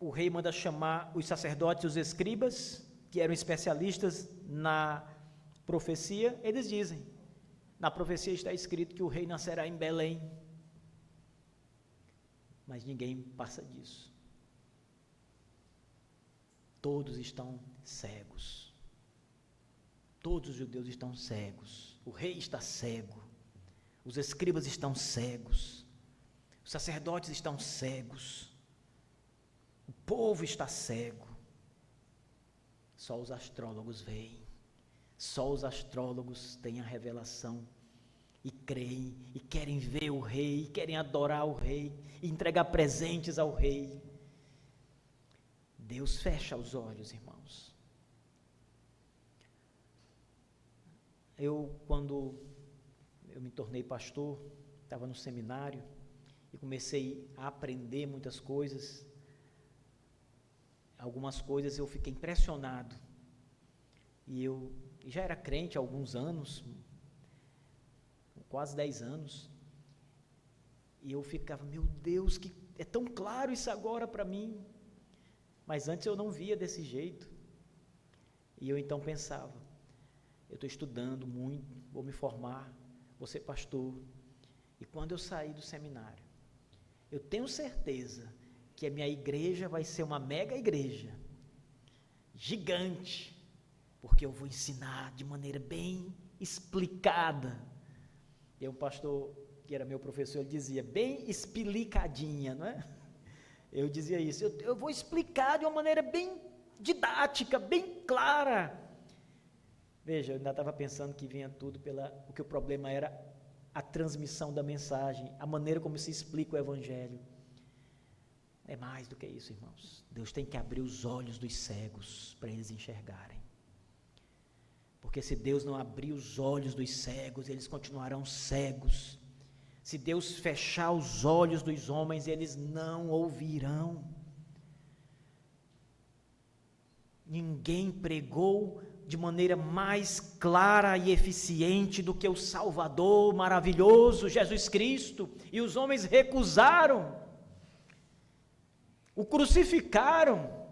o rei manda chamar os sacerdotes e os escribas, que eram especialistas na profecia, eles dizem, na profecia está escrito que o rei nascerá em Belém, mas ninguém passa disso. Todos estão cegos, todos os judeus estão cegos, o rei está cego, os escribas estão cegos, os sacerdotes estão cegos, o povo está cego, só os astrólogos veem, só os astrólogos têm a revelação e creem, e querem ver o rei, e querem adorar o rei, e entregar presentes ao rei. Deus fecha os olhos, irmãos. Quando eu me tornei pastor, estava no seminário, e comecei a aprender muitas coisas. Algumas coisas eu fiquei impressionado, e eu já era crente há alguns anos, quase 10 anos, e eu ficava, meu Deus, que é tão claro isso agora para mim, mas antes eu não via desse jeito, e eu então pensava, eu estou estudando muito, vou me formar, vou ser pastor, e quando eu sair do seminário, eu tenho certeza que a minha igreja vai ser uma mega igreja, gigante, porque eu vou ensinar de maneira bem explicada. E um pastor que era meu professor, ele dizia, bem explicadinha, não é? Eu dizia isso, eu vou explicar de uma maneira bem didática, bem clara. Veja, eu ainda estava pensando que vinha tudo porque o problema era a transmissão da mensagem, a maneira como se explica o Evangelho. É mais do que isso, irmãos. Deus tem que abrir os olhos dos cegos para eles enxergarem. Porque se Deus não abrir os olhos dos cegos, eles continuarão cegos. Se Deus fechar os olhos dos homens, eles não ouvirão. Ninguém pregou de maneira mais clara e eficiente do que o Salvador maravilhoso, Jesus Cristo, e os homens recusaram, o crucificaram.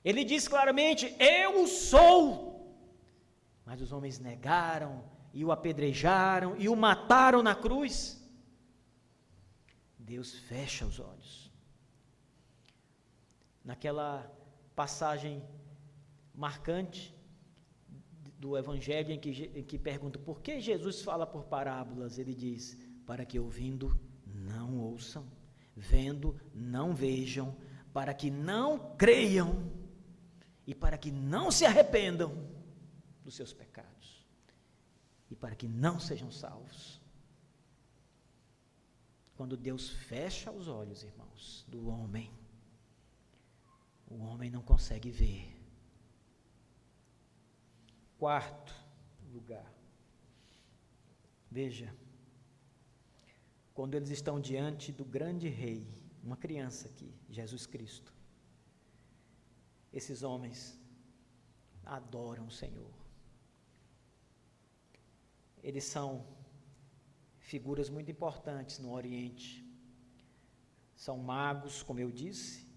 Ele diz claramente, eu o sou, mas os homens negaram, e o apedrejaram, e o mataram na cruz. Deus fecha os olhos. Naquela passagem marcante do Evangelho, em que pergunta, por que Jesus fala por parábolas? Ele diz, para que ouvindo não ouçam, vendo não vejam, para que não creiam, e para que não se arrependam dos seus pecados, e para que não sejam salvos. Quando Deus fecha os olhos, irmãos, do homem, o homem não consegue ver. Quarto lugar, veja, quando eles estão diante do grande rei, uma criança aqui, Jesus Cristo, esses homens adoram o Senhor. Eles são figuras muito importantes no Oriente, são magos, como eu disse,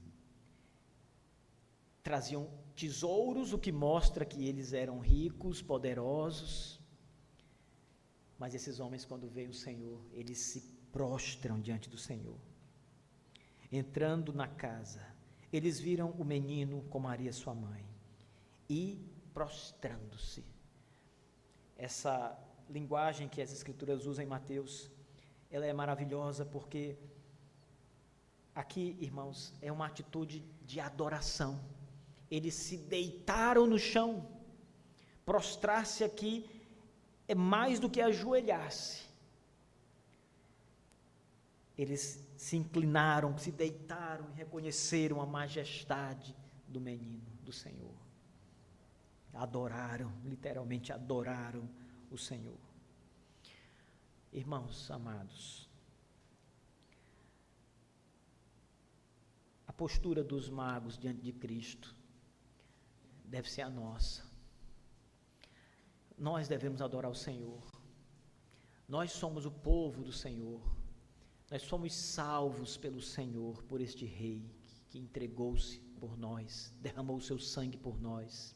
traziam tesouros, o que mostra que eles eram ricos, poderosos, mas esses homens, quando veem o Senhor, eles se prostram diante do Senhor. Entrando na casa, eles viram o menino com Maria, sua mãe, e prostrando-se. Essa linguagem que as Escrituras usam em Mateus, ela é maravilhosa, porque aqui, irmãos, é uma atitude de adoração. Eles se deitaram no chão. Prostrar-se aqui é mais do que ajoelhar-se. Eles se inclinaram, se deitaram e reconheceram a majestade do menino, do Senhor. Adoraram, literalmente adoraram o Senhor. Irmãos amados, a postura dos magos diante de Cristo deve ser a nossa. Nós devemos adorar o Senhor. Nós somos o povo do Senhor. Nós somos salvos pelo Senhor, por este Rei que entregou-se por nós, derramou o seu sangue por nós.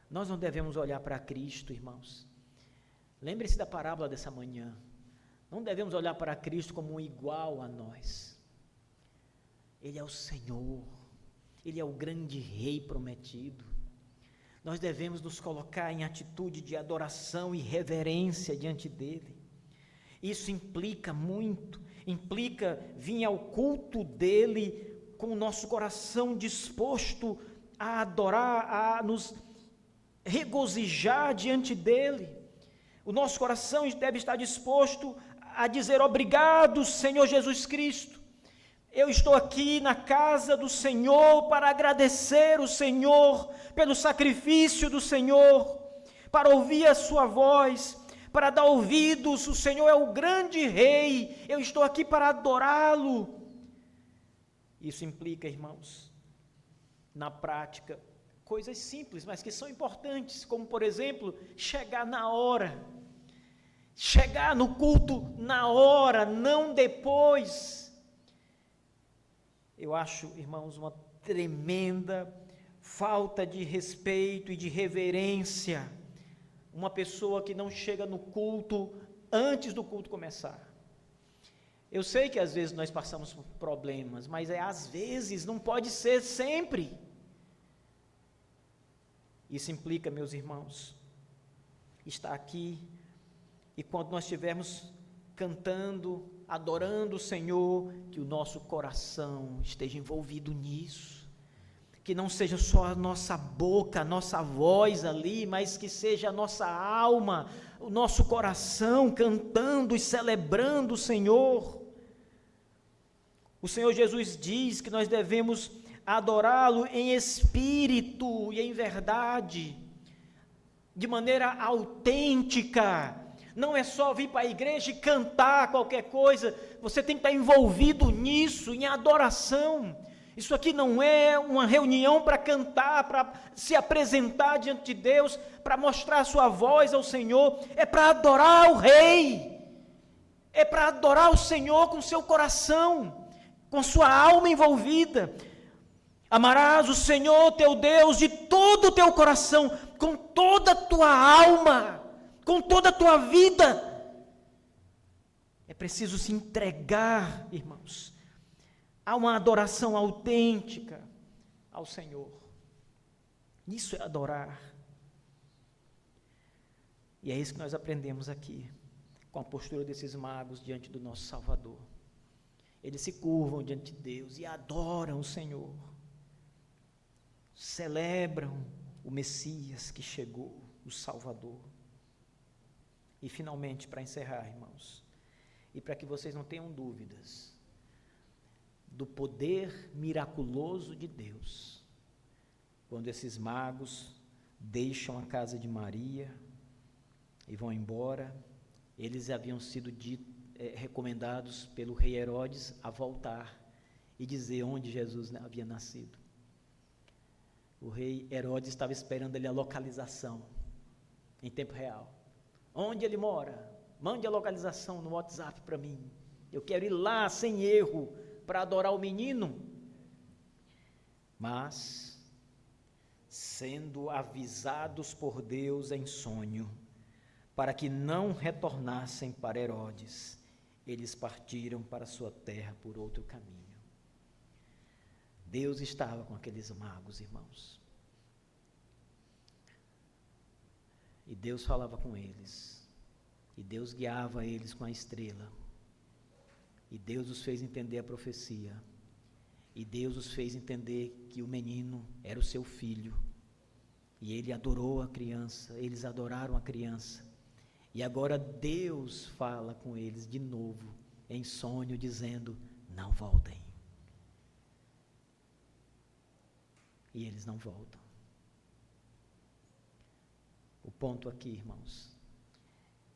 Nós não devemos olhar para Cristo, irmãos. Lembre-se da parábola dessa manhã. Não devemos olhar para Cristo como um igual a nós. Ele é o Senhor. Ele é o grande Rei prometido. Nós devemos nos colocar em atitude de adoração e reverência diante dEle. Isso implica muito, implica vir ao culto dEle com o nosso coração disposto a adorar, a nos regozijar diante dEle. O nosso coração deve estar disposto a dizer obrigado, Senhor Jesus Cristo. Eu estou aqui na casa do Senhor para agradecer o Senhor pelo sacrifício do Senhor, para ouvir a sua voz, para dar ouvidos. O Senhor é o grande Rei, eu estou aqui para adorá-lo. Isso implica, irmãos, na prática, Coisas simples, mas que são importantes, como por exemplo, chegar na hora, chegar no culto na hora, não depois. Eu acho, irmãos, uma tremenda falta de respeito e de reverência uma pessoa que não chega no culto antes do culto começar. Eu sei que às vezes nós passamos por problemas, mas às vezes, não pode ser sempre. Isso implica, meus irmãos, estar aqui e quando nós estivermos cantando, adorando o Senhor, que o nosso coração esteja envolvido nisso, que não seja só a nossa boca, a nossa voz ali, mas que seja a nossa alma, o nosso coração cantando e celebrando o Senhor. O Senhor Jesus diz que nós devemos adorá-lo em espírito e em verdade, de maneira autêntica. Não é só vir para a igreja e cantar qualquer coisa, você tem que estar envolvido nisso, em adoração. Isso aqui não é uma reunião para cantar, para se apresentar diante de Deus, para mostrar a sua voz ao Senhor, é para adorar o Rei, é para adorar o Senhor com seu coração, com sua alma envolvida. Amarás o Senhor teu Deus de todo o teu coração, com toda a tua alma, com toda a tua vida. É preciso se entregar, irmãos, a uma adoração autêntica ao Senhor. Isso é adorar. E é isso que nós aprendemos aqui, com a postura desses magos diante do nosso Salvador. Eles se curvam diante de Deus e adoram o Senhor. Celebram o Messias que chegou, o Salvador. E finalmente, para encerrar, irmãos, e para que vocês não tenham dúvidas do poder miraculoso de Deus, quando esses magos deixam a casa de Maria e vão embora, eles haviam sido recomendados pelo rei Herodes a voltar e dizer onde Jesus havia nascido. O rei Herodes estava esperando ali a localização, em tempo real. Onde ele mora? Mande a localização no WhatsApp para mim. Eu quero ir lá sem erro para adorar o menino. Mas, sendo avisados por Deus em sonho, para que não retornassem para Herodes, eles partiram para sua terra por outro caminho. Deus estava com aqueles magos, irmãos. E Deus falava com eles. E Deus guiava eles com a estrela. E Deus os fez entender a profecia. E Deus os fez entender que o menino era o seu filho. E ele adorou a criança, eles adoraram a criança. E agora Deus fala com eles de novo, em sonho, dizendo: não voltem. E eles não voltam. O ponto aqui, irmãos,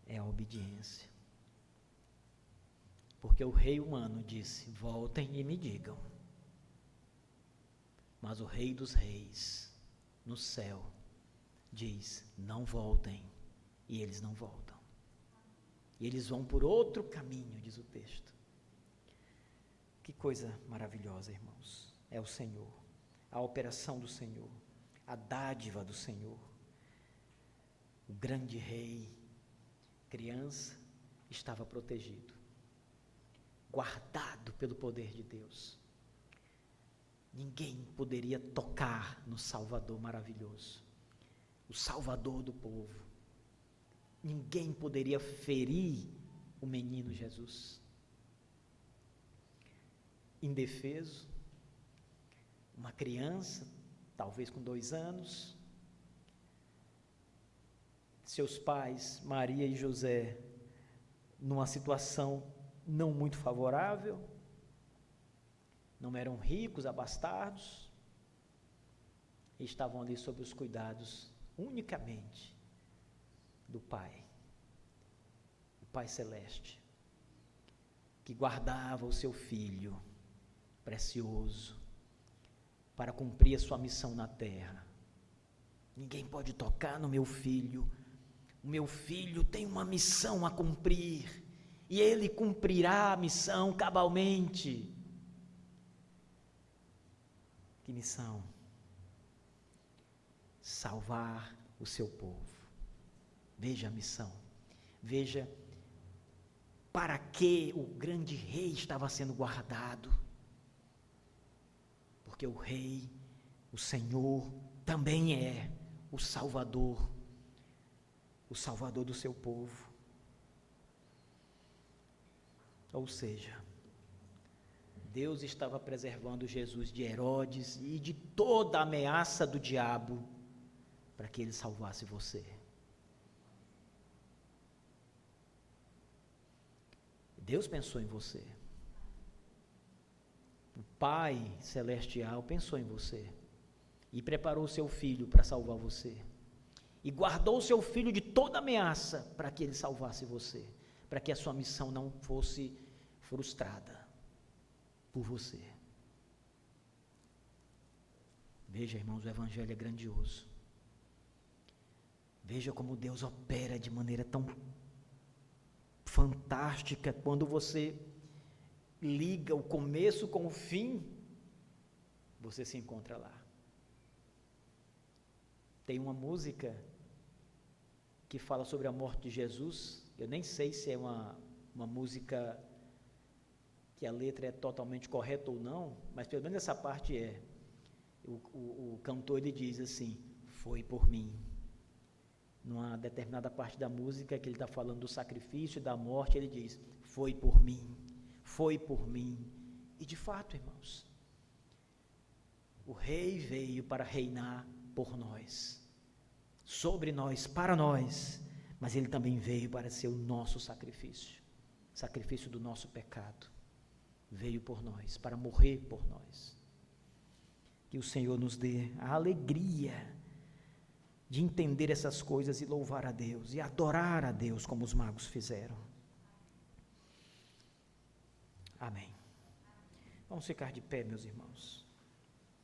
é a obediência. Porque o rei humano disse: voltem e me digam. Mas o Rei dos Reis, no céu, diz: não voltem. E eles não voltam. E eles vão por outro caminho, diz o texto. Que coisa maravilhosa, irmãos. É o Senhor, a operação do Senhor, a dádiva do Senhor. O grande rei, criança, estava protegido, guardado pelo poder de Deus. Ninguém poderia tocar no Salvador maravilhoso, o Salvador do povo. Ninguém poderia ferir o menino Jesus. Indefeso, uma criança, talvez com 2 anos, seus pais, Maria e José, numa situação não muito favorável, não eram ricos, abastados, e estavam ali sob os cuidados unicamente do Pai, o Pai Celeste, que guardava o seu Filho precioso para cumprir a sua missão na terra, Ninguém pode tocar no meu filho. O meu filho tem uma missão a cumprir, e ele cumprirá a missão cabalmente. Que missão? Salvar o seu povo. Veja a missão. Veja para que o grande rei estava sendo guardado. Porque o rei, o Senhor, também é o Salvador do seu povo. Ou seja, Deus estava preservando Jesus de Herodes e de toda a ameaça do diabo, para que ele salvasse você. Deus pensou em você. O Pai Celestial pensou em você e preparou o seu Filho para salvar você. E guardou o seu Filho de toda ameaça para que ele salvasse você, para que a sua missão não fosse frustrada por você. Veja, irmãos, o Evangelho é grandioso. Veja como Deus opera de maneira tão fantástica. Quando você liga o começo com o fim, você se encontra lá. Tem uma música que fala sobre a morte de Jesus. Eu nem sei se é uma música que a letra é totalmente correta ou não, mas pelo menos essa parte é. O cantor, ele diz assim: foi por mim. Numa determinada parte da música que ele está falando do sacrifício e da morte, ele diz: foi por mim, foi por mim. E de fato, irmãos, o rei veio para reinar por nós, sobre nós, para nós, mas ele também veio para ser o nosso sacrifício do nosso pecado. Veio por nós, para morrer por nós. Que o Senhor nos dê a alegria de entender essas coisas e louvar a Deus, e adorar a Deus como os magos fizeram. Amém. Vamos ficar de pé, meus irmãos.